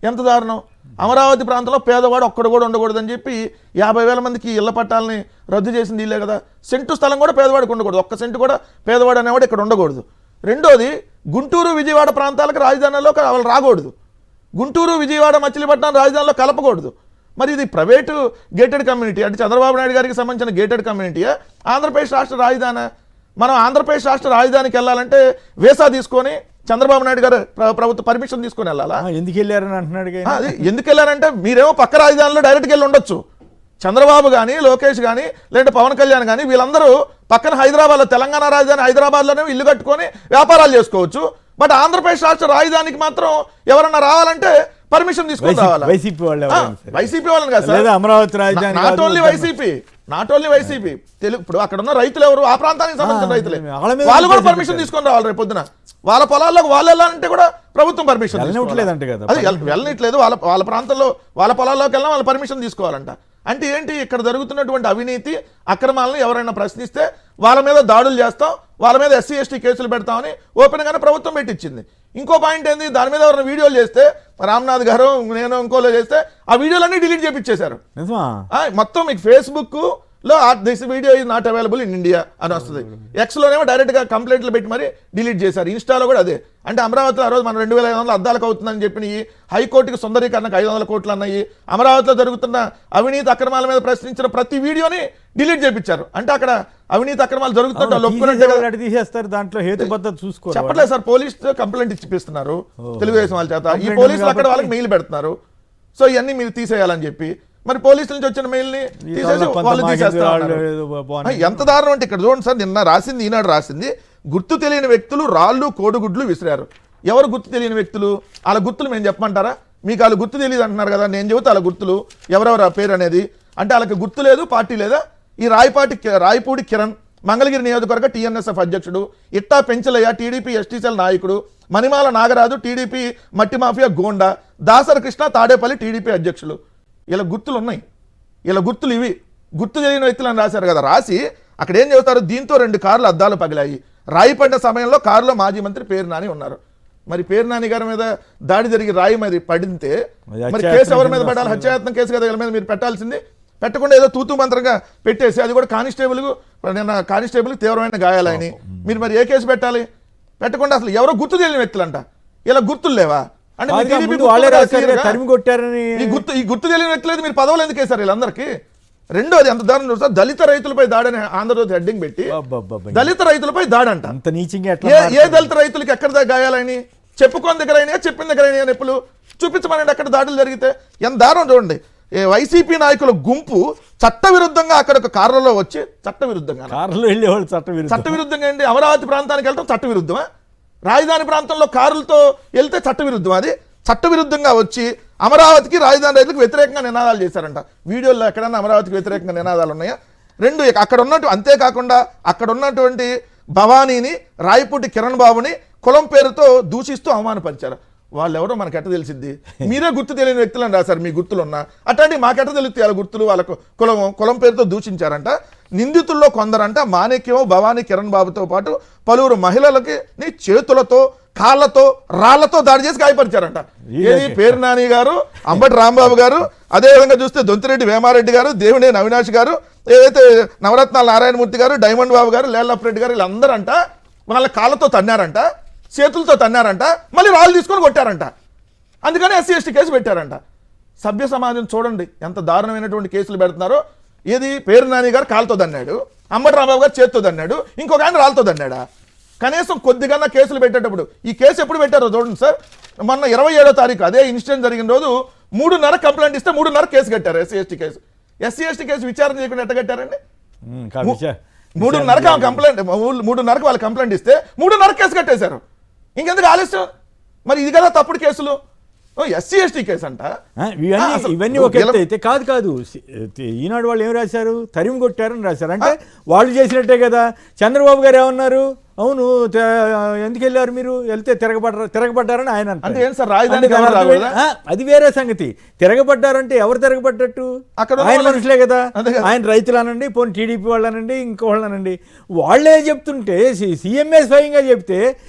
ఎంత దారుణం. అమరావతి ప్రాంతంలో పేదవాడు ఒక్కడు కూడా ఉండకూడదని చెప్పి 50,000 మందికి ఇళ్ల పట్టాలని రద్దు చేసింది ఇల్లే కదా. సెంటు స్థలం కూడా పేదవాడికి ఉండకూడదు, ఒక్క సెంటు కూడా పేదవాడు అనేవాడు ఇక్కడ ఉండకూడదు. రెండోది, గుంటూరు విజయవాడ ప్రాంతాలకు రాజధానిలో వాళ్ళు రాకూడదు. గుంటూరు విజయవాడ మచిలీపట్నం రాజధానిలో కలపకూడదు. మరి ఇది ప్రైవేటు గేటెడ్ కమ్యూనిటీ అంటే చంద్రబాబు నాయుడు గారికి సంబంధించిన గేటెడ్ కమ్యూనిటీయా, ఆంధ్రప్రదేశ్ రాష్ట్ర రాజధాని? మనం ఆంధ్రప్రదేశ్ రాష్ట్ర రాజధానికి వెళ్ళాలంటే వీసా తీసుకొని చంద్రబాబు నాయుడు గారు ప్రభుత్వ పర్మిషన్ తీసుకొని వెళ్ళాలా? ఎందుకు వెళ్ళారని అంటున్నాడు. అది ఎందుకు వెళ్ళారంటే మీరేమో పక్క రాజధానిలో డైరెక్ట్గా వెళ్ళి ఉండొచ్చు. చంద్రబాబు కానీ, లోకేష్ కానీ, లేదంటే పవన్ కళ్యాణ్ కానీ వీళ్ళందరూ పక్కన హైదరాబాద్లో, తెలంగాణ రాజధాని హైదరాబాద్లోనే ఇల్లు కట్టుకొని వ్యాపారాలు చేసుకోవచ్చు. బట్ ఆంధ్రప్రదేశ్ రాష్ట్ర రాజధానికి మాత్రం ఎవరన్నా రావాలంటే పర్మిషన్ తీసుకొని రావాలా? వైసీపీ వాళ్ళని కాదు సార్, అమరావతి రాజధాని నాట్ ఓన్లీ వైసీపీ తెలుగు. ఇప్పుడు అక్కడ ఉన్న రైతులు ఎవరు? ఆ ప్రాంతానికి సంబంధించిన రైతులే. వాళ్ళు కూడా పర్మిషన్ తీసుకొని రావాలి. రేపు పొద్దున వాళ్ళ పొలాల్లోకి వాళ్ళు వెళ్ళాలంటే కూడా ప్రభుత్వం పర్మిషన్ వెళ్ళట్లేదంట కదా. అది వెళ్ళట్లేదు. వాళ్ళ ప్రాంతంలో వాళ్ళ పొలాల్లోకి వెళ్ళినా వాళ్ళ పర్మిషన్ తీసుకోవాలంట. అంటే ఏంటి, ఇక్కడ జరుగుతున్నటువంటి అవినీతి అక్రమాలను ఎవరైనా ప్రశ్నిస్తే వాళ్ళ మీద దాడులు చేస్తాం, వాళ్ళ మీద SC ST కేసులు పెడతామని ఓపెన్గానే ప్రభుత్వం పెట్టించింది. ఇంకో పాయింట్ ఏంది, దాని మీద ఎవరైనా వీడియోలు చేస్తే, రామ్నాథ్ గారు నేను ఇంకోలో చేస్తే ఆ వీడియోలన్నీ డిలీట్ చేయించేశారు. మొత్తం మీకు ఫేస్బుక్ లో this video is not available in India అని వస్తుంది. ఎక్స్లోనేమో డైరెక్ట్గా కంప్లైంట్లు పెట్టి మరి డిలీట్ చేశారు. ఇన్స్టాలో కూడా అదే. అంటే అమరావతిలో ఆ రోజు మనం 2,500 అద్దాలకు అవుతుందని చెప్పినాయి, హైకోర్టుకి సుందరీకరణకు 500 కోట్లు అన్నాయి. అమరావతిలో జరుగుతున్న అవినీతి అక్రమాల మీద ప్రశ్నించిన ప్రతి వీడియోని డిలీట్ చేయించారు. అంటే అక్కడ అవినీతి అక్రమాలు జరుగుతుంటే తీసేస్తారు, దాంట్లో హేతుబద్ధత చూసుకో చెప్పట్లేదు సార్. పోలీస్ కంప్లైంట్ ఇచ్చిపిస్తున్నారు తెలుగుదేశం వాళ్ళ చేత. ఈ పోలీసులు అక్కడ వాళ్ళకి మెయిల్ పెడుతున్నారు. సో ఇవన్నీ మీరు తీసేయాలని చెప్పి మరి పోలీసుల నుంచి వచ్చిన మెయిల్ని తీసేసి వాళ్ళు తీసేస్తారు. ఎంత దారుణం అంటే ఇక్కడ చూడండి సార్, నిన్న రాసింది, ఈనాడు రాసింది, గుర్తు తెలియని వ్యక్తులు రాళ్ళు కోడిగుడ్లు విసిరారు. ఎవరు గుర్తు తెలియని వ్యక్తులు? వాళ్ళ గుర్తులు మేము చెప్పమంటారా? మీకు వాళ్ళు గుర్తు తెలియదు అంటున్నారు కదా, నేను చెబుతా వాళ్ళ గుర్తులు ఎవరెవరు ఆ పేరు అనేది. అంటే వాళ్ళకి గుర్తు లేదు, పార్టీ లేదా? ఈ రాయపూడి కిరణ్ మంగళగిరి నియోజకవర్గ TNSF అధ్యక్షుడు, ఇట్టా పెంచలయ్య TDP ST సెల్ నాయకుడు, మణిమాల నాగరాజు TDP మట్టి మాఫియా గోండా, దాసర కృష్ణ తాడేపల్లి TDP అధ్యక్షులు. ఇలా గుర్తులు ఉన్నాయి. ఇలా గుర్తులు ఇవి గుర్తు తెలియని వ్యక్తులను రాశారు కదా. రాసి అక్కడ ఏం చెబుతారు, దీంతో 2 కార్లు అద్దాలు పగిలాయి. రాయి పడిన సమయంలో కారులో మాజీ మంత్రి పేరు నాని ఉన్నారు. మరి పేరు నాని గారి మీద దాడి జరిగి రాయి మరి పడితే మరి కేసు ఎవరి మీద పడాలి? హత్యాయత్నం కేసు కదా వీళ్ళ మీద మీరు పెట్టాల్సింది. పెట్టకుండా ఏదో తూతూ మంత్రంగా పెట్టేసి, అది కూడా కానిస్టేబుల్ తీవ్రమైన గాయాలని మీరు మరి ఏ కేసు పెట్టాలి? పెట్టకుండా అసలు ఎవరో గుర్తు తెలియని వ్యక్తులంట. ఇలా గుర్తులు లేవా? అంటే ఈ గుర్తు తెలియని వ్యక్తులు మీరు పదవులు ఎందుకు వేశారు వీళ్ళందరికీ? రెండోది ఎంత దారుణం చూస్తా, దళిత రైతులపై దాడని ఆంధ్రజ్యోతి హెడ్డింగ్ పెట్టి దళిత రైతులపై దాడంట. ఏ దళిత రైతులకి ఎక్కడ గాయాలని? చెప్పుకోని దగ్గర అయినా, చెప్పిన దగ్గర అయినా నొప్పులు చూపించమనండి అక్కడ దాడులు జరిగితే. ఎంత దారుణం చూడండి. వైసీపీ నాయకుల గుంపు చట్టవిరుద్ధంగా అక్కడ ఒక కారులో వచ్చి చట్టవిరుద్ధంగా అండి అమరావతి ప్రాంతానికి వెళ్ళడం చట్టవిరుద్ధమా? రాజధాని ప్రాంతంలో కారులతో వెళ్తే చట్టవిరుద్ధం. అది చట్టవిరుద్ధంగా వచ్చి అమరావతికి రాజధాని రైతులకు వ్యతిరేకంగా నినాదాలు చేశారంట. వీడియోలో ఎక్కడన్నా అమరావతికి వ్యతిరేకంగా నినాదాలు ఉన్నాయా? రెండు అక్కడ ఉన్నట్టు. అంతేకాకుండా అక్కడ ఉన్నటువంటి భవానీని, రాయపూటి కిరణ్ బాబుని కులం పేరుతో దూషిస్తూ అవమానపరిచారు. వాళ్ళు ఎవరో మనకు ఎట్ట తెలిసింది? మీరే గుర్తు తెలియని వ్యక్తులను రాశారు, మీ గుర్తులున్నా. అట్లాంటి మాకెట్ట తెలుస్తాయి వాళ్ళ గుర్తులు? వాళ్ళకు కులం పేరుతో దూషించారంట. నిందితుల్లో కొందరంట మాణిక్యం, భవానీ, కిరణ్ బాబుతో పాటు పలువురు మహిళలకి చేతులతో, కాళ్లతో, రాళ్లతో దాడి చేసి గాయపరిచారంట. ఏది పేరు నాని గారు, అంబటి రాంబాబు గారు, అదేవిధంగా చూస్తే దొంతిరెడ్డి వేమారెడ్డి గారు, దేవినేని అవినాష్ గారు, ఏదైతే నవరత్నాల నారాయణమూర్తి గారు, డైమండ్ బాబు గారు, లేళ్లప్రెడ్డి గారు, వీళ్ళందరంట వాళ్ళ కాళ్ళతో తన్నారంట, చేతులతో తన్నారంట, మళ్ళీ రాళ్ళు తీసుకొని కొట్టారంట. అందుకని SC ST కేసు పెట్టారంట. సభ్య సమాజం చూడండి ఎంత దారుణమైనటువంటి కేసులు పెడుతున్నారో. ఏది పేరు నాని గారు కాలుతో దన్నాడు, అంబటి రాంబాబు గారు చేతితో దన్నాడు, ఇంకొక ఆయన రాళ్ళతో దన్నాడా? కనీసం కొద్దిగా కేసులు పెట్టేటప్పుడు ఈ కేసు ఎప్పుడు పెట్టారో చూడండి సార్. మొన్న 27వ తారీఖు అదే ఇన్సిడెంట్ జరిగిన రోజు 3:30 కంప్లైంట్ ఇస్తే 3:30 కేసు కట్టారు. SC ST case. SC ST case విచారణ చేయకుండా ఎట్ట కట్టారండి? 3:30 కంప్లైంట్, 3:30 వాళ్ళు కంప్లైంట్ ఇస్తే 3:30 కేసు కట్టేశారు. ఇంకెందుకు ఆలస్యం? మరి ఇది కదా తప్పుడు కేసులు. SC ST కేసు అంట. ఇవన్నీ ఒక ఎత్తు అయితే కాదు. ఈనాడు వాళ్ళు ఏం రాశారు? తరిమి కొట్టారని రాశారు. అంటే వాళ్ళు చేసినట్టే కదా. చంద్రబాబు గారు ఏమన్నారు? అవును, ఎందుకు వెళ్ళారు మీరు? వెళ్తే తిరగబడ్డారని ఆయన అంటే ఏం సార్? రాజధాని అది వేరే సంగతి. తిరగబడ్డారంటే ఎవరు తిరగబడ్డట్టు? అక్కడ ఆయన మనుషులే కదా. ఆయన రైతులు అనండి, పోనీ TDP వాళ్ళు అనండి, ఇంకోళ్ళు అనండి, వాళ్ళే చెప్తుంటే, CMA స్వయంగా చెప్తే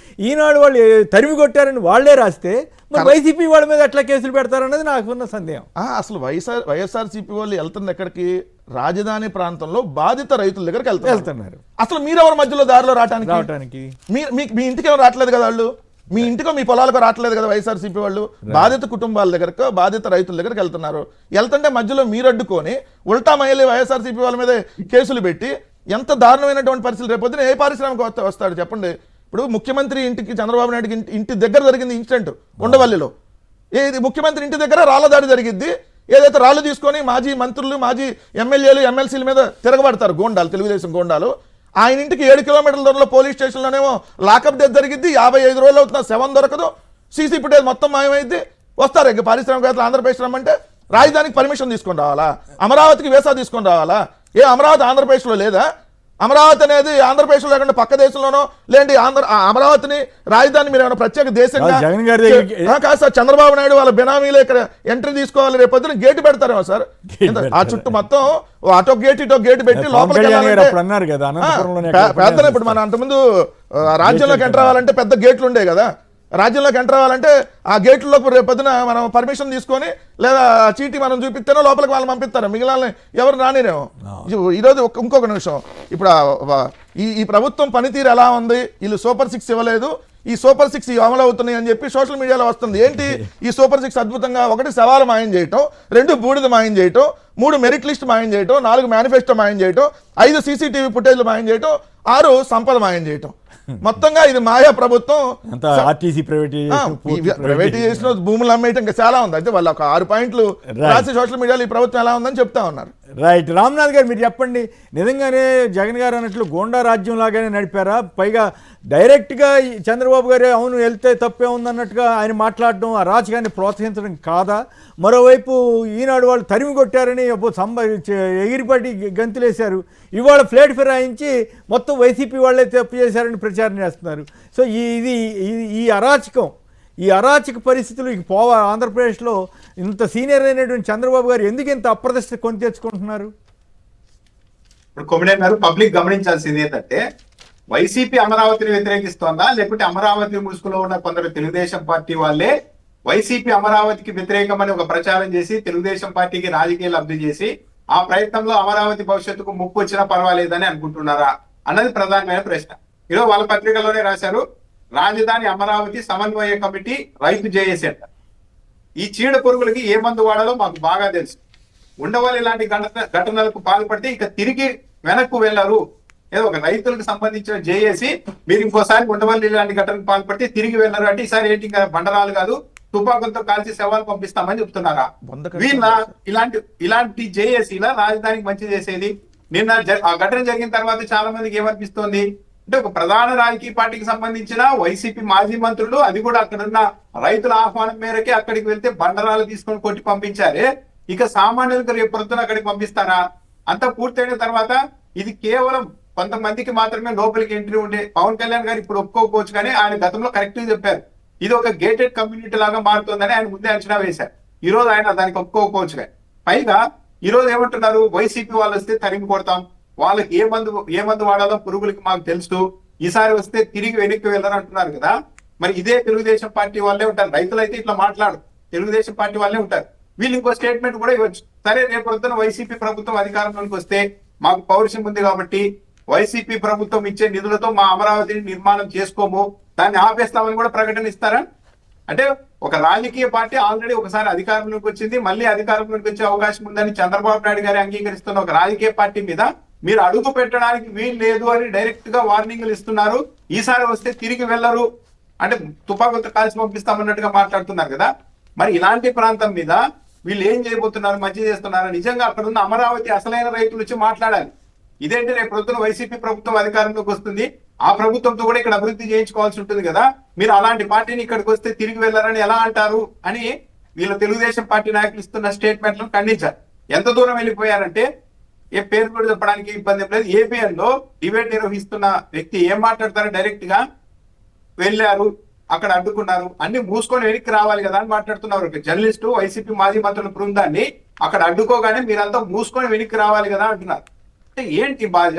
ఈనాడు వాళ్ళు తరిమి కొట్టారని వాళ్లే రాస్తే మరి వైసీపీ వాళ్ళ మీద ఎట్లా కేసులు పెడతారన్నది నాకున్న సందేహం. అసలు వైఎస్ఆర్సీపీ వాళ్ళు వెళ్తుంది ఎక్కడికి? రాజధాని ప్రాంతంలో బాధిత రైతుల దగ్గరికి వెళ్తున్నారు. అసలు మీరెవరి మధ్యలో దారిలో రావడానికి మీ ఇంటికి ఎవరు రావట్లేదు కదా, వాళ్ళు మీ ఇంటికో మీ పొలాలకు రావట్లేదు కదా వైఎస్ఆర్సీపీ వాళ్ళు. బాధిత కుటుంబాల దగ్గరకు బాధిత రైతుల దగ్గరికి వెళ్తున్నారు. వెళ్తుంటే మధ్యలో మీరు అడ్డుకొని ఉల్టా మహిళ వైఎస్ఆర్సీపీ వాళ్ళ మీద కేసులు పెట్టి ఎంత దారుణమైనటువంటి పరిస్థితులు రేపొద్దున ఏ పారిశ్రామిక వస్తాడు చెప్పండి? ఇప్పుడు ముఖ్యమంత్రి ఇంటికి చంద్రబాబు నాయుడు ఇంటి దగ్గర జరిగింది ఇన్సిడెంట్ ఉండవల్లిలో. ఏది ముఖ్యమంత్రి ఇంటి దగ్గర రాళ్ల దాడి జరిగిద్ది. ఏదైతే రాళ్ళు తీసుకొని మాజీ మంత్రులు మాజీ ఎమ్మెల్యేలు ఎమ్మెల్సీల మీద తిరగబడతారు గోండాలు, తెలుగుదేశం గోండాలు. ఆయన ఇంటికి 7 కిలోమీటర్ల దూరంలో పోలీస్ స్టేషన్లోనేమో లాకప్ డెత్ జరిగిద్ది. 55 రోజులు అవుతున్నా శవం దొరకదు. సీసీ ఫుటేజ్ మొత్తం మాయమైద్ది. వస్తారు ఇంక పారిశ్రామికవేత్తలు ఆంధ్రప్రదేశ్ రమ్మంటే రాజధానికి పర్మిషన్ తీసుకొని రావాలా? అమరావతికి వీసా తీసుకొని రావాలా? అమరావతి ఆంధ్రప్రదేశ్లో లేదా? అమరావతి అనేది ఆంధ్రప్రదేశ్లో లేకుండా పక్క దేశంలోనో లేండి అమరావతిని రాజధాని మీరు ఏమైనా ప్రత్యేక దేశంగా కాదు సార్. చంద్రబాబు నాయుడు వాళ్ళ బినామీలు ఇక్కడ ఎంట్రీ తీసుకోవాలి. రేపొద్దున గేటు పెడతారేమో సార్. ఆ చుట్టూ మొత్తం అటో గేట్ ఇటో గేట్ పెట్టి లోపలికి పెద్ద ఇప్పుడు మన అంతకుముందు రాజ్యంలోకి ఎంటర్ అవ్వాలంటే పెద్ద గేట్లు ఉండే కదా. రాజ్యంలోకి ఎంటర్ అవ్వాలంటే ఆ గేట్లలోకి రేపొద్దున మనం పర్మిషన్ తీసుకొని లేదా చీటీ మనం చూపిస్తేనో లోపలికి వాళ్ళు పంపిస్తారు. మిగిలిన ఎవరు రానిరేమో. ఈరోజు ఇంకొక నిమిషం, ఇప్పుడు ఈ ప్రభుత్వం పనితీరు ఎలా ఉంది? వీళ్ళు సూపర్ 6 ఇవ్వలేదు, ఈ సూపర్ 6 అమలు అవుతున్నాయి అని చెప్పి సోషల్ మీడియాలో వస్తుంది. ఏంటి ఈ సూపర్ 6 అద్భుతంగా? 1 సవాలు మాయం చేయటం, 2 బూడిద మాయం చేయటం, 3 మెరిట్ లిస్ట్ మాయం చేయటం, 4 మేనిఫెస్టో మాయం చేయటం, 5 సీసీటీవీ ఫుటేజ్లు మాయం చేయటం, 6 సంపద మాయం చేయటం. మొత్తంగా ఇది మాయా ప్రభుత్వం. ప్రైవేటైజేషన్, భూములు అమ్మేయటం ఇంకా చాలా ఉంది. అయితే వాళ్ళు ఒక 6 పాయింట్లు రాసి సోషల్ మీడియాలో ఈ ప్రభుత్వం ఎలా ఉందని చెప్తా ఉన్నారు. రైట్. రామ్నాథ్ గారు మీరు చెప్పండి, నిజంగానే జగన్ గారు అన్నట్లు గోండా రాజ్యం లాగానే నడిపారా? పైగా డైరెక్ట్గా చంద్రబాబు గారే అవును వెళ్తే తప్పే ఉందన్నట్టుగా ఆయన మాట్లాడడం ఆ రాజకీయాన్ని ప్రోత్సహించడం కాదా? మరోవైపు ఈనాడు వాళ్ళు తరిమి కొట్టారని ఎగిరిపడి గంతులేశారు. ఇవాళ ఫ్లేట్ ఫిరాయించి మొత్తం వైసీపీ వాళ్ళే తప్పు చేశారని ప్రచారం చేస్తున్నారు. సో ఈ అరాచక పరిస్థితులు ఇక ఆంధ్రప్రదేశ్లో ఇంత సీనియర్ అయినటువంటి చంద్రబాబు గారు ఎందుకు ఇంత అప్రదిష్ట కొని తెచ్చుకుంటున్నారు? ఇప్పుడు కొమ్మినేని గారు పబ్లిక్ గమనించాల్సింది ఏంటంటే, వైసీపీ అమరావతిని వ్యతిరేకిస్తోందా, లేకుంటే అమరావతి ముసుగులో ఉన్న కొందరు తెలుగుదేశం పార్టీ వాళ్ళే వైసీపీ అమరావతికి వ్యతిరేకమని ఒక ప్రచారం చేసి తెలుగుదేశం పార్టీకి రాజకీయ లబ్ధి చేసి ఆ ప్రయత్నంలో అమరావతి భవిష్యత్తుకు ముప్పు వచ్చినా పర్వాలేదని అనుకుంటున్నారా అన్నది ప్రధానమైన ప్రశ్న. ఈరోజు వాళ్ళ పత్రికలోనే రాశారు, రాజధాని అమరావతి సమన్వయ కమిటీ రైతు జేఏసీ అంట. ఈ చీడ పురుగులకి ఏ మందు వాడాలో మాకు బాగా తెలుసు. ఉండవల్లి ఇలాంటి ఘటనలకు పాల్పడితే ఇక తిరిగి వెనక్కు వెళ్లరు. ఏదో ఒక రైతులకు సంబంధించిన జేఏసీ మీరు ఇంకోసారి ఉండవల్లి ఇలాంటి ఘటనకు పాల్పడితే తిరిగి వెళ్ళరు అంటే ఈసారి ఏంటి బండరాలు కాదు తుపాకులతో కాల్చి శవాలు పంపిస్తామని చెప్తున్నారా? వీళ్ళ ఇలాంటి జేఏసీల రాజధానికి మంచి చేసేది. నిన్న ఆ ఘటన జరిగిన తర్వాత చాలా మందికి ఏమనిపిస్తోంది అంటే, ఒక ప్రధాన రాజకీయ పార్టీకి సంబంధించిన వైసీపీ మాజీ మంత్రులు, అది కూడా అక్కడున్న రైతుల ఆహ్వానం మేరకే అక్కడికి వెళ్తే బండరాలు తీసుకొని కొట్టి పంపించారే, ఇక సామాన్యులకు రేపు పొద్దున అక్కడికి పంపిస్తారా? అంతా పూర్తయిన తర్వాత ఇది కేవలం కొంతమందికి మాత్రమే లోపలికి ఎంట్రీ ఉండే. పవన్ కళ్యాణ్ గారు ఇప్పుడు ఒప్పుకోకపోవచ్చు, కానీ ఆయన గతంలో కరెక్ట్ చెప్పారు, ఇది ఒక గేటెడ్ కమ్యూనిటీ లాగా మారుతుందని ఆయన ముందే అంచనా వేశారు. ఈ రోజు ఆయన దానికి ఒప్పుకోకపోవచ్చు. పైగా ఈ రోజు ఏమంటున్నారు, వైసీపీ వాళ్ళు వస్తే తరిమి కొడతాం, వాళ్ళకి ఏ మందు వాడాలో పురుగులకి మాకు తెలుసు, ఈసారి వస్తే తిరిగి వెనక్కి వెళ్ళరు అంటున్నారు కదా. మరి ఇదే తెలుగుదేశం పార్టీ వాళ్ళే ఉంటారు. రైతులు అయితే ఇట్లా మాట్లాడు, తెలుగుదేశం పార్టీ వాళ్ళే ఉంటారు. వీళ్ళు ఇంకో స్టేట్మెంట్ కూడా ఇవ్వచ్చు, సరే రేపు పొద్దున వైసీపీ ప్రభుత్వం అధికారంలోకి వస్తే మాకు పౌరుషం ఉంది కాబట్టి వైసీపీ ప్రభుత్వం ఇచ్చే నిధులతో మా అమరావతిని నిర్మాణం చేసుకోము, దాన్ని ఆపేస్తామని కూడా ప్రకటన ఇస్తారా? అంటే ఒక రాజకీయ పార్టీ ఆల్రెడీ ఒకసారి అధికారంలోకి వచ్చింది, మళ్ళీ అధికారంలోకి వచ్చే అవకాశం ఉందని చంద్రబాబు నాయుడు గారి అంగీకరిస్తున్న ఒక రాజకీయ పార్టీ మీద మీరు అడుగు పెట్టడానికి వీలు లేదు అని డైరెక్ట్ గా వార్నింగ్లు ఇస్తున్నారు. ఈసారి వస్తే తిరిగి వెళ్లరు అంటే తుపాకులతో కాల్చి పంపిస్తామన్నట్టుగా మాట్లాడుతున్నారు కదా. మరి ఇలాంటి ప్రాంతం మీద వీళ్ళు ఏం చేయబోతున్నారు, మంచి చేస్తున్నారు? నిజంగా అక్కడ ఉన్న అమరావతి అసలైన రైతులు వచ్చి మాట్లాడాలి. ఇదేంటి రేపు పొద్దున వైసీపీ ప్రభుత్వం అధికారంలోకి వస్తుంది, ఆ ప్రభుత్వంతో కూడా ఇక్కడ అభివృద్ధి చేయించుకోవాల్సి ఉంటుంది కదా. మీరు అలాంటి పార్టీని ఇక్కడికి వస్తే తిరిగి వెళ్లారని ఎలా అంటారు అని వీళ్ళ తెలుగుదేశం పార్టీ నాయకులు ఇస్తున్న స్టేట్మెంట్లను ఖండించారు. ఎంత దూరం వెళ్ళిపోయారంటే, ఏ పేరు కూడా చెప్పడానికి ఇబ్బంది లేదు, ఏపీఎన్ లో డిబేట్ నిర్వహిస్తున్న వ్యక్తి ఏం మాట్లాడతారో డైరెక్ట్ గా వెళ్ళారు, అక్కడ అడ్డుకున్నారు, అన్ని మూసుకొని వెనక్కి రావాలి కదా అని మాట్లాడుతున్నారు. జర్నలిస్టు వైసీపీ మాజీ మంత్రుల బృందాన్ని అక్కడ అడ్డుకోగానే మీరంతా మూసుకొని వెనక్కి రావాలి కదా అంటున్నారు. అంటే ఏంటి బాధ?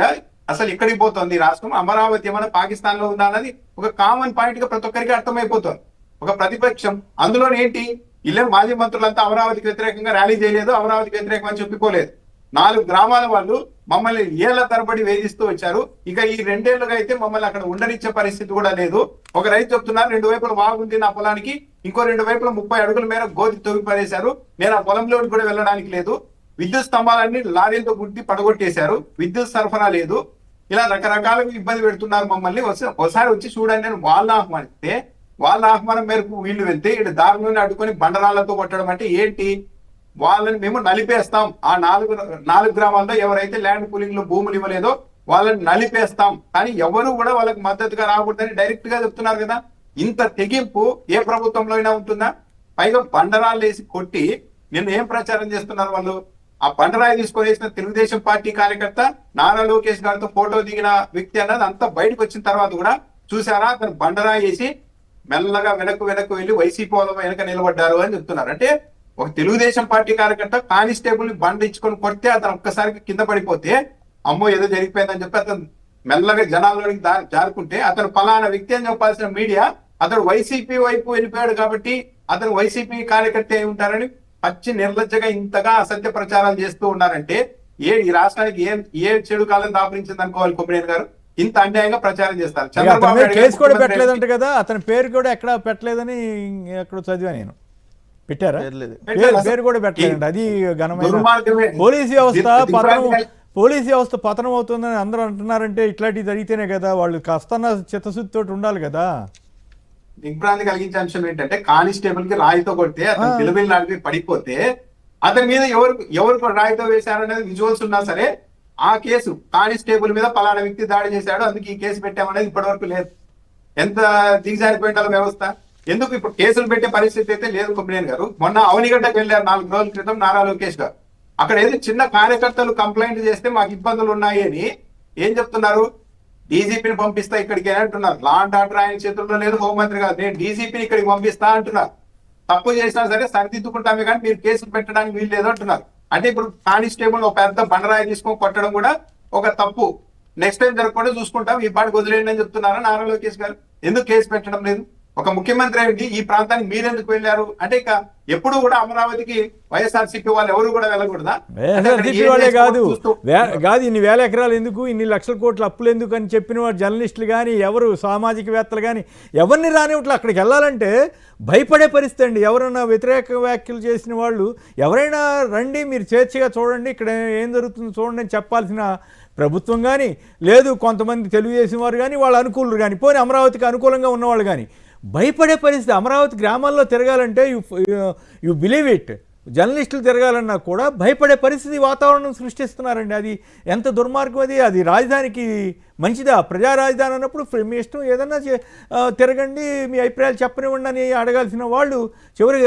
అసలు ఎక్కడికి పోతుంది రాష్ట్రం? అమరావతి ఏమైనా పాకిస్తాన్ లో ఉందా అన్నది ఒక కామన్ పాయింట్ గా ప్రతి ఒక్కరికి అర్థమైపోతుంది. ఒక ప్రతిపక్షం. అందులో ఏంటి, ఇల్లే మాజీ మంత్రులంతా అమరావతికి వ్యతిరేకంగా ర్యాలీ చేయలేదు, అమరావతికి వ్యతిరేకం అని చెప్పుకోలేదు. 4 గ్రామాల వాళ్ళు మమ్మల్ని ఏళ్ల తరబడి వేధిస్తూ వచ్చారు. ఇక ఈ 2 ఏళ్లుగా అయితే మమ్మల్ని అక్కడ ఉండనిచ్చే పరిస్థితి కూడా లేదు. ఒక రైతు చెప్తున్నారు, 2 వైపులు వాగుంది నా పొలానికి, ఇంకో 2 వైపులు 30 అడుగుల మేర గోతి తవ్వి పడేశారు, నేను ఆ పొలంలోకి కూడా వెళ్ళడానికి లేదు. విద్యుత్ స్తంభాలన్నీ లారీలతో గుడ్డి పడగొట్టేశారు, విద్యుత్ సరఫరా లేదు. ఇలా రకరకాలుగా ఇబ్బంది పెడుతున్నారు మమ్మల్ని, ఒకసారి వచ్చి చూడండి నేను వాళ్ళ ఆహ్వానిస్తే, వాళ్ళ ఆహ్వానం మేరకు వీళ్ళు వెళ్తే ఇక్కడ దారిలోనే అడ్డుకొని బండరాళ్లతో కొట్టడం అంటే ఏంటి? వాళ్ళని మేము నలిపేస్తాం. ఆ 4 గ్రామాల్లో ఎవరైతే ల్యాండ్ పూలింగ్ లో భూములు ఇవ్వలేదో వాళ్ళని నలిపేస్తాం. కానీ ఎవరు కూడా వాళ్ళకి మద్దతుగా రాకూడదని డైరెక్ట్ గా చెప్తున్నారు కదా. ఇంత తెగింపు ఏ ప్రభుత్వంలో అయినా ఉంటుందా? పైగా బండరాళ్ళు వేసి కొట్టి నిన్న ఏం ప్రచారం చేస్తున్నారు వాళ్ళు? ఆ బండరాయి తీసుకొని వేసిన తెలుగుదేశం పార్టీ కార్యకర్త నారా లోకేష్ గారితో ఫోటో దిగిన వ్యక్తి అన్నది అంతా బయటకు వచ్చిన తర్వాత కూడా చూసారా, అతను బండరాయి వేసి మెల్లగా వెనక్కు వెళ్ళి వైసీపీ వాళ్ళ వెనక నిలబడ్డారు అని చెప్తున్నారు. అంటే ఒక తెలుగుదేశం పార్టీ కార్యకర్త కానిస్టేబుల్ బండ ఇచ్చుకొని కొడితే అతను ఒక్కసారికి కింద పడిపోతే అమ్మో ఏదో జరిగిపోయిందని చెప్పి అతను మెల్లగా జనాల్లోనికి జారుకుంటే అతను ఫలానా వ్యక్తి అని చెప్పాల్సిన మీడియా అతను వైసీపీ వైపు వెళ్ళిపోయాడు కాబట్టి అతను వైసీపీ కార్యకర్త అయి ఉంటారని పచ్చి నిర్లజ్జగా ఇంతగా అసత్య ప్రచారాలు చేస్తూ ఉన్నారంటే ఈ రాష్ట్రానికి ఏ చెడు కాలం దాపరించింది అనుకోవాలి కొమ్మినేని గారు? ఇంత అన్యాయంగా ప్రచారం చేస్తారు. చంద్రబాబు నాయుడు కేసు కూడా పెట్టలేదంట కదా, అతని పేరు కూడా ఎక్కడ పెట్టలేదని ఎక్కడ చదివా నేను. పెట్టారా? పేరు కూడా పెట్టలేదంట. అది ఘనమైన పోలీస్ వ్యవస్థ పతనం అవుతుందని అందరూ అంటున్నారంటే ఇట్లాంటివి జరిగితేనే కదా, వాళ్ళు కాస్త చిత్తశుద్ధితో ఉండాలి కదా. దిగ్భ్రాంతి కలిగించే అంశం ఏంటంటే కానిస్టేబుల్ కి రాయితో కొడితే అతను నిలబెల్లాడికి పడిపోతే అతని మీద ఎవరు రాయితో వేశారనేది విజువల్స్ ఉన్నా సరే ఆ కేసు కానిస్టేబుల్ మీద పలానా వ్యక్తి దాడి చేశాడు అందుకు ఈ కేసు పెట్టామనేది ఇప్పటి వరకు లేదు. ఎంత దిగజారిపోయింటారు వ్యవస్థ? ఎందుకు ఇప్పుడు కేసులు పెట్టే పరిస్థితి అయితే లేదు. కొమ్మినేని గారు మొన్న అవనిగడ్డకు వెళ్ళారు 4 రోజుల క్రితం నారా లోకేష్ గారు. అక్కడ ఏదో చిన్న కార్యకర్తలు కంప్లైంట్ చేస్తే మాకు ఇబ్బందులు ఉన్నాయి అని ఏం చెప్తున్నారు? డీజీపీని పంపిస్తా ఇక్కడికి అంటున్నారు. లా అండ్ ఆర్డర్ ఆయన చేతుల్లో లేదు, హోంమంత్రి కాదు, నేను డీజీపీని ఇక్కడికి పంపిస్తా అంటున్నారు. తప్పు చేసినా సరే సరిదిద్దుకుంటామే కానీ మీరు కేసులు పెట్టడానికి వీలు లేదు అంటున్నారు. అంటే ఇప్పుడు కానిస్టేబుల్ ఒక పెద్ద బండరాయి తీసుకొని కొట్టడం కూడా ఒక తప్పు. నెక్స్ట్ టైం జరగకుండా చూసుకుంటాం, ఈ పాటికి వదిలేయండి అని చెప్తున్నారా నారా లోకేష్ గారు? ఎందుకు కేసు పెట్టడం లేదు? ఒక ముఖ్యమంత్రి ఏంటి ఈ ప్రాంతానికి మీరెందుకు వెళ్ళారు అంటే ఇక ఎప్పుడు కూడా అమరావతికి వైఎస్ఆర్సీపీ వాళ్ళు ఎవరు కూడా వెళ్ళకూడదా? వాళ్ళే కాదు ఇన్ని వేల ఎకరాలు ఎందుకు, ఇన్ని లక్షల కోట్ల అప్పులు ఎందుకు అని చెప్పిన వాడు జర్నలిస్టులు కానీ ఎవరు సామాజికవేత్తలు కానీ ఎవరిని రానివ్వట్లు. అక్కడికి వెళ్ళాలంటే భయపడే పరిస్థితి అండి. ఎవరైనా వ్యతిరేక వ్యాఖ్యలు చేసిన వాళ్ళు ఎవరైనా రండి మీరు స్వేచ్ఛగా చూడండి ఇక్కడ ఏం జరుగుతుందో చూడండి అని చెప్పాల్సిన ప్రభుత్వం కానీ లేదు, కొంతమంది తెలుగుదేశం వారు కానీ వాళ్ళ అనుకూలురు కానీ పోనీ అమరావతికి అనుకూలంగా ఉన్నవాళ్ళు కానీ భయపడే పరిస్థితి. అమరావతి గ్రామాల్లో తిరగాలంటే యు బిలీవ్ ఇట్, జర్నలిస్టులు తిరగాలన్నా కూడా భయపడే పరిస్థితి వాతావరణం సృష్టిస్తున్నారండి. అది ఎంత దుర్మార్గం అది. అది రాజధానికి మంచిదా? ప్రజా రాజధాని అన్నప్పుడు మీ ఇష్టం ఏదన్నా తిరగండి, మీ అభిప్రాయాలు చెప్పనివ్వండి అని అడగాల్సిన వాళ్ళు చివరికి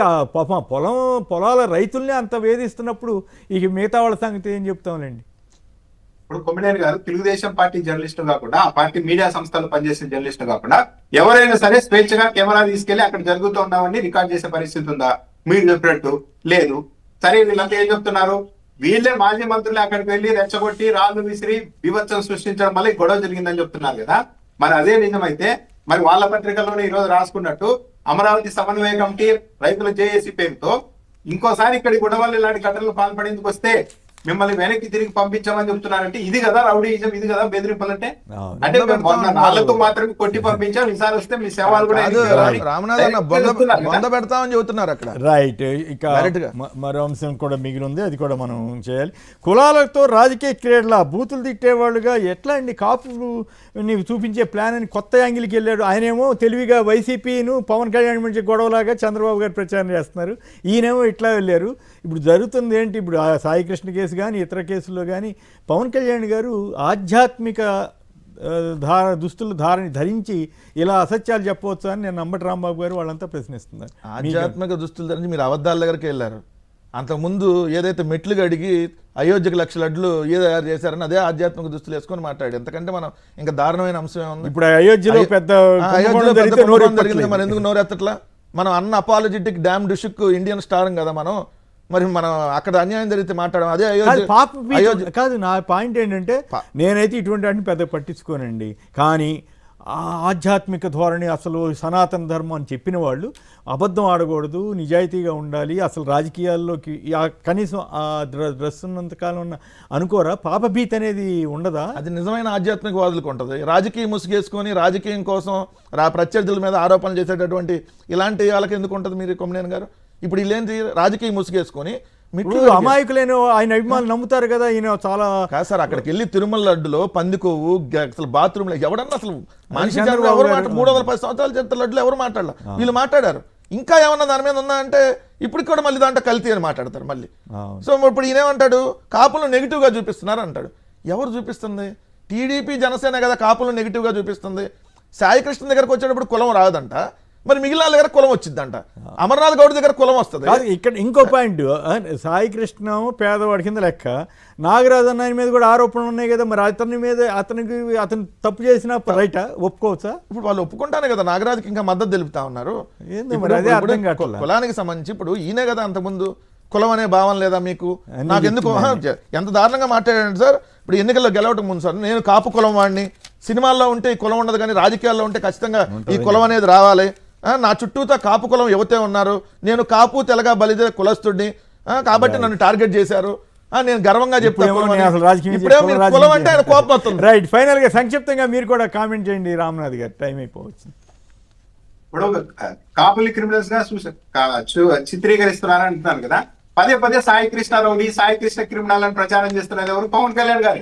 పొలాల రైతుల్ని అంత వేధిస్తున్నప్పుడు ఇక మిగతా వాళ్ళ సంగతి ఏం చెప్తాంలేండి. ఇప్పుడు కొమ్మినేని గారు తెలుగుదేశం పార్టీ జర్నలిస్టు కాకుండా ఆ పార్టీ మీడియా సంస్థలు పనిచేసే జర్నలిస్టు కాకుండా ఎవరైనా సరే స్వేచ్ఛగా కెమెరా తీసుకెళ్లి అక్కడ జరుగుతున్నవన్నీ రికార్డ్ చేసే పరిస్థితి ఉందా? మీరు చెప్పినట్టు లేదు. సరే వీళ్ళంతా ఏం చెప్తున్నారు? వీళ్ళే మాజీ మంత్రులు అక్కడికి వెళ్ళి రెచ్చగొట్టి రాళ్ళు విసిరి వివత్సం సృష్టించడం వల్ల గొడవ జరిగిందని చెప్తున్నారు కదా. మరి అదే నిజమైతే మరి వాళ్ళ పత్రికల్లోనే ఈ రోజు రాసుకున్నట్టు అమరావతి సమన్వయ కమిటీ రైతుల జేఏసీ పేరుతో ఇంకోసారి ఇక్కడి గొడవలు ఇలాంటి ఘటనలు పాల్పడేందుకు వస్తే మిమ్మల్ని వెనక్కి తిరిగి పంపించామని చెప్తున్నారంటే ఇది కదా రౌడీయిజం, ఇది కదా బెదిరింపులంటే. అంటే వాళ్ళతో మాత్రమే కొట్టి పంపించాం, ఈసారి వస్తే మీ సేవలు కూడా పెడతామని చెబుతున్నారు అక్కడ. రైట్. ఇక మరో అంశం కూడా మిగిలి ఉంది, అది కూడా మనం చేయాలి. కులాలతో రాజకీయ క్రీడల బూతులు తిట్టేవాళ్ళుగా ఎట్లా అండి కాపులు చూపించే ప్లాన్ అని కొత్త యాంగిల్కి వెళ్ళాడు. ఆయనేమో తెలివిగా వైసీపీను పవన్ కళ్యాణ్ మధ్య గొడవలాగా చంద్రబాబు గారు ప్రచారం చేస్తున్నారు, ఈయనేమో ఇట్లా వెళ్ళారు. ఇప్పుడు జరుగుతుంది ఏంటి? ఇప్పుడు సాయి కృష్ణ కేసు కానీ ఇతర కేసుల్లో కానీ పవన్ కళ్యాణ్ గారు ఆధ్యాత్మిక దుస్తులు ధరించి ఇలా అసత్యాలు చెప్పవచ్చు అని నేను అంబటి రాంబాబు గారు వాళ్ళంతా ప్రశ్నిస్తున్నారు. ఆధ్యాత్మిక దుస్తులు ధరించి మీరు అబద్ధాల దగ్గరికి వెళ్ళారు. అంతకుముందు ఏదైతే మెట్లు అడిగి అయోధ్యకు 1,00,000 లడ్లు తయారు చేశారని అదే ఆధ్యాత్మిక దుస్తులు వేసుకొని మాట్లాడి ఎంతకంటే మనం ఇంకా దారుణమైన అంశం ఏముంది? ఇప్పుడు అయోధ్యలో పెద్ద జరిగింది, మరి ఎందుకు నోరెత్తట్లా? మనం అన్న అపాలజెటిక్ డ్యామ్ డిషుక్ ఇండియన్ స్టార్ కదా మనం. మరి మనం అక్కడ అన్యాయం జరిగితే మాట్లాడడం అదే అయోధ్య కాదు. నా పాయింట్ ఏంటంటే నేనైతే ఇటువంటి వాటిని పెద్ద పట్టించుకోనండి. కానీ ఆధ్యాత్మిక ధోరణి, అసలు సనాతన ధర్మం అని చెప్పిన వాళ్ళు అబద్ధం ఆడకూడదు, నిజాయితీగా ఉండాలి, అసలు రాజకీయాల్లోకి కనీసం ఆ డ్రెస్ ఉన్నంతకాలం అనుకోరా? పాపభీతి అనేది ఉండదా? అది నిజమైన ఆధ్యాత్మికవాదులకు ఉంటుంది. రాజకీయ ముసుగేసుకొని రాజకీయం కోసం ప్రత్యర్థుల మీద ఆరోపణలు చేసేటటువంటి ఇలాంటి వాళ్ళకి ఎందుకు ఉంటుంది? మీరు కొమ్మినేని గారు ఇప్పుడు వీళ్ళేంటి రాజకీయ ముసుగేసుకొని అమాయకులైన ఆయన అభిమానులు నమ్ముతారు కదా, ఈయన చాలా కాదు సార్. అక్కడికి వెళ్ళి తిరుమల లడ్డులో పందికోవు, అసలు బాత్రూమ్ లో ఎవడన్నా అసలు మనిషి ఎవరు 310 సంవత్సరాల చరిత్ర లడ్డులో ఎవరు మాట్లాడాల, వీళ్ళు మాట్లాడారు. ఇంకా ఏమన్నా దాని మీద ఉందా అంటే ఇప్పుడు కూడా మళ్ళీ దాంట్లో కల్తీ అని మాట్లాడతారు మళ్ళీ. సో ఇప్పుడు ఈయనేమంటాడు, కాపులను నెగిటివ్ గా చూపిస్తున్నారు అంటాడు. ఎవరు చూపిస్తుంది? టీడీపీ జనసేన కదా కాపులను నెగిటివ్ గా చూపిస్తుంది. సాయి కృష్ణ దగ్గరకు వచ్చేటప్పుడు కులం రాదంట, మరి మిగిలిన దగ్గర కులం వచ్చిందంట. అమర్నాథ్ గౌడ్ దగ్గర కులం వస్తుంది. ఇక్కడ ఇంకో పాయింట్, సాయి కృష్ణ పేదవాడి కింద లెక్క, నాగరాజు అన్న మీద కూడా ఆరోపణలు ఉన్నాయి కదా, మరి అతను తప్పు చేసిన రైటా ఒప్పుకోవచ్చా? ఇప్పుడు వాళ్ళు ఒప్పుకుంటానే కదా నాగరాజుకి ఇంకా మద్దతు తెలుపుతా ఉన్నారు. అదే అర్థం కావట్లేదు. కులానికి సంబంధించి ఇప్పుడు ఈయనే కదా అంతకుముందు కులం అనే భావం లేదా మీకు? నాకు ఎందుకు ఎంత దారుణంగా మాట్లాడండి సార్. ఇప్పుడు ఎన్నికల్లో గెలవటం ముందు సార్ నేను కాపు కులం వాడిని, సినిమాల్లో ఉంటే ఈ కులం ఉండదు కానీ రాజకీయాల్లో ఉంటే ఖచ్చితంగా ఈ కులం అనేది రావాలి, నా చుట్టూతో కాపు కులం యువతే ఉన్నారు, నేను కాపు తెలగ బలిజ కులస్తుడిని కాబట్టి నన్ను టార్గెట్ చేశారు, నేను గర్వంగా చెప్తాను. కులం అంటే ఆయన కోపం వస్తుంది. రైట్, ఫైనల్ గా సంక్షిప్తంగా మీరు కూడా కామెంట్ చేయండి రామ్నాథ్ గారు, టైం అయిపోవచ్చు. ఇప్పుడు కాపులి క్రిమినల్స్ గా చిత్రీకరిస్తున్నారు అంటున్నారు కదా, పదే పదే సాయి కృష్ణ రౌడీ, సాయి కృష్ణ క్రిమినల్ అని ప్రచారం చేస్తున్నది ఎవరు? పవన్ కళ్యాణ్ గారు.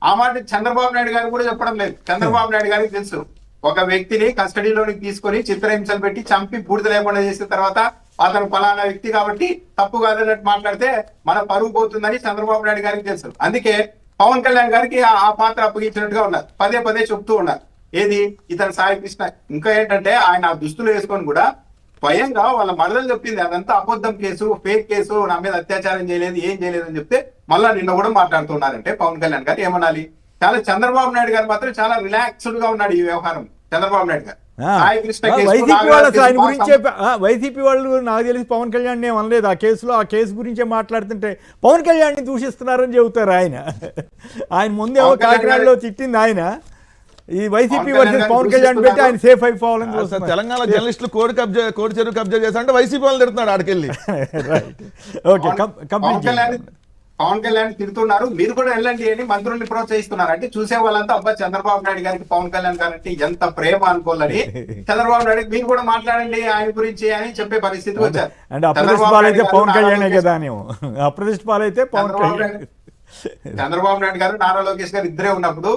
ఆ మాట చంద్రబాబు నాయుడు గారు కూడా చెప్పడం లేదు. చంద్రబాబు నాయుడు గారికి తెలుసు, ఒక వ్యక్తిని కస్టడీలోనికి తీసుకొని చిత్రహింసలు పెట్టి చంపి బూడిద లేకుండా చేసిన తర్వాత అతను ఫలానా వ్యక్తి కాబట్టి తప్పు కాదన్నట్టు మాట్లాడితే మన పరువు పోతుందని చంద్రబాబు నాయుడు గారికి తెలుసు. అందుకే పవన్ కళ్యాణ్ గారికి ఆ పాత్ర అప్పగించినట్టుగా ఉన్నారు, పదే పదే చెప్తూ ఉన్నారు. ఏది ఇతను సాయి కృష్ణ. ఇంకా ఏంటంటే ఆయన ఆ దుస్తులు వేసుకొని కూడా స్వయంగా వాళ్ళ మరదలు చెప్పింది అదంతా అబద్ధం కేసు, ఫేక్ కేసు, నా మీద అత్యాచారం చేయలేదు, ఏం చేయలేదు అని చెప్తే మళ్ళా నిన్న కూడా మాట్లాడుతున్నారంటే పవన్ కళ్యాణ్ గారు ఏమనాలి? చాలా చంద్రబాబు నాయుడు గారు మాత్రం చాలా రిలాక్స్డ్ గా ఉన్నాడు ఈ వ్యవహారం. చంద్రబాబు నాయుడు గారు వైసీపీ వాళ్ళు నాకు తెలిసి పవన్ కళ్యాణ్ ఏం అనలేదు ఆ కేసులో. ఆ కేసు గురించే మాట్లాడుతుంటే పవన్ కళ్యాణ్ ని దూషిస్తున్నారని చెబుతారు. ఆయన ముందేమో కాకినాడలో తిట్టింది ఆయన, ఈ వైసీపీ వర్సెస్ పవన్ కళ్యాణ్ పెట్టి ఆయన సేఫ్ అయిపోవాలని చూస్తారు. తెలంగాణ జర్నలిస్టులు కోడి చెరువు కబ్జా చేశారంటే వైసీపీ వాళ్ళు తిడుతున్నాడు ఆడికెళ్ళి. పవన్ కళ్యాణ్ తిడుతున్నారు, మీరు కూడా వెళ్ళండి అని మంత్రుల్ని ప్రోత్సహిస్తున్నారు. అంటే చూసే వాళ్ళంతా అబ్బా చంద్రబాబు నాయుడు గారికి పవన్ కళ్యాణ్ గారంటే ఎంత ప్రేమ అనుకోవాలని, చంద్రబాబు నాయుడు మీరు కూడా మాట్లాడండి ఆయన గురించి అని చెప్పే పరిస్థితి వచ్చారు. అంటే అప్రదిష్ట పాలైతే పవన్ కళ్యాణ్ కదా, అప్రదిష్ట పాలైతే పవన్ కళ్యాణ్. చంద్రబాబు నాయుడు గారు నారా లోకేష్ గారు ఇద్దరే ఉన్నప్పుడు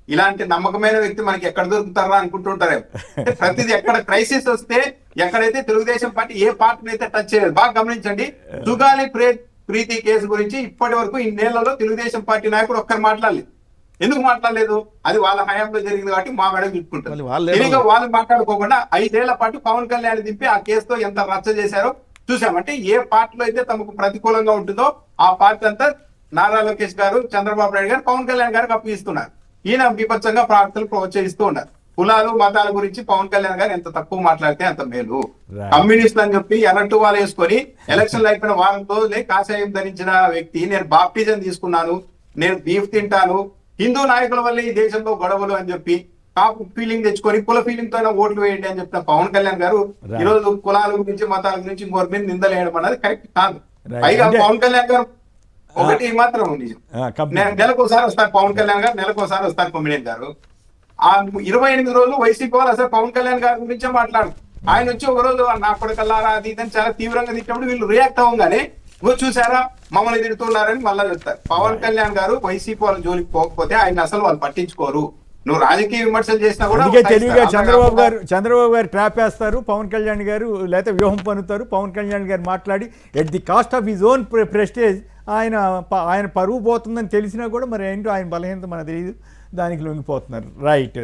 ఇలాంటి నమ్మకమైన వ్యక్తి మనకి ఎక్కడ దొరుకుతారా అనుకుంటుంటారేమో. ప్రతిదీ ఎక్కడ క్రైసిస్ వస్తే, ఎక్కడైతే తెలుగుదేశం పార్టీ ఏ పార్టీని అయితే టచ్ చేయలేదు. బాగా గమనించండి, సుగాలి ప్రీతి కేసు గురించి ఇప్పటి వరకు ఇన్నేళ్లలో తెలుగుదేశం పార్టీ నాయకుడు ఒక్కరు మాట్లాడలేదు. ఎందుకు మాట్లాడలేదు? అది వాళ్ళ హయాంలో జరిగింది కాబట్టి మా మేడం చెప్పుకుంటారు. వాళ్ళు మాట్లాడుకోకుండా 5 ఏళ్ల పాటు పవన్ కళ్యాణ్ దింపి ఆ కేసుతో ఎంత రచ్చ చేశారో చూసామంటే, ఏ పార్టీలో అయితే తమకు ప్రతికూలంగా ఉంటుందో ఆ పార్టీ అంతా నారా లోకేష్ గారు, చంద్రబాబు నాయుడు గారు పవన్ కళ్యాణ్ గారికి అప్పగిస్తున్నారు. ఈయన విపక్షంగా ప్రార్థనలు ప్రోత్సహిస్తూ ఉన్నారు. కులాలు మతాల గురించి పవన్ కళ్యాణ్ గారు ఎంత తక్కువ మాట్లాడితే అంత మేలు. కమ్యూనిస్ట్ అని చెప్పి ఎర్రట్టు వాళ్ళు వేసుకొని ఎలక్షన్లు అయిపోయిన వారం రోజులే కాషాయం ధరించిన వ్యక్తి, నేను బాప్టిజం తీసుకున్నాను, నేను బీఫ్ తింటాను, హిందూ నాయకుల వల్ల ఈ దేశంలో గొడవలు అని చెప్పి కాపు ఫీలింగ్ తెచ్చుకొని కుల ఫీలింగ్ తో ఓట్లు వేయండి అని చెప్పిన పవన్ కళ్యాణ్ గారు ఈ రోజు కులాల గురించి మతాల గురించి ఇంకోరి మీద నిందలేయడం అన్నది కరెక్ట్ కాదు. పైగా పవన్ కళ్యాణ్ గారు ఒకటి మాత్రం నిజం, నేను నెలకోసారి వస్తాను పవన్ కళ్యాణ్ గారు, నెలకోసారి వస్తాను కొమ్మినేని గారు. ఆ 28 రోజులు వైసీపీ వాళ్ళు అసలు పవన్ కళ్యాణ్ గారి గురించే మాట్లాడు. ఆయన వచ్చి ఒక రోజు నా కొడుకల్లారా అది ఇదని చాలా తీవ్రంగా తిట్టినప్పుడు వీళ్ళు రియాక్ట్ అవ్వగానే చూసారా మమ్మల్ని తిడుతున్నారని మళ్ళా చెప్తారు. పవన్ కళ్యాణ్ గారు వైసీపీ వాళ్ళ జోలికి పోకపోతే ఆయన అసలు వాళ్ళు పట్టించుకోరు. నువ్వు రాజకీయ విమర్శలు చేసినా కూడా తెలివిగా చంద్రబాబు గారు ట్రాప్ వేస్తారు, పవన్ కళ్యాణ్ గారు లేకపోతే వ్యూహం పన్నుతారు. పవన్ కళ్యాణ్ గారు మాట్లాడి at the cost of his own prestige ఆయన పరువు పోతుందని తెలిసినా కూడా మరి ఏంటో ఆయన బలహీనత మనకు తెలియదు, దానికి లొంగిపోతున్నారు. రైట్.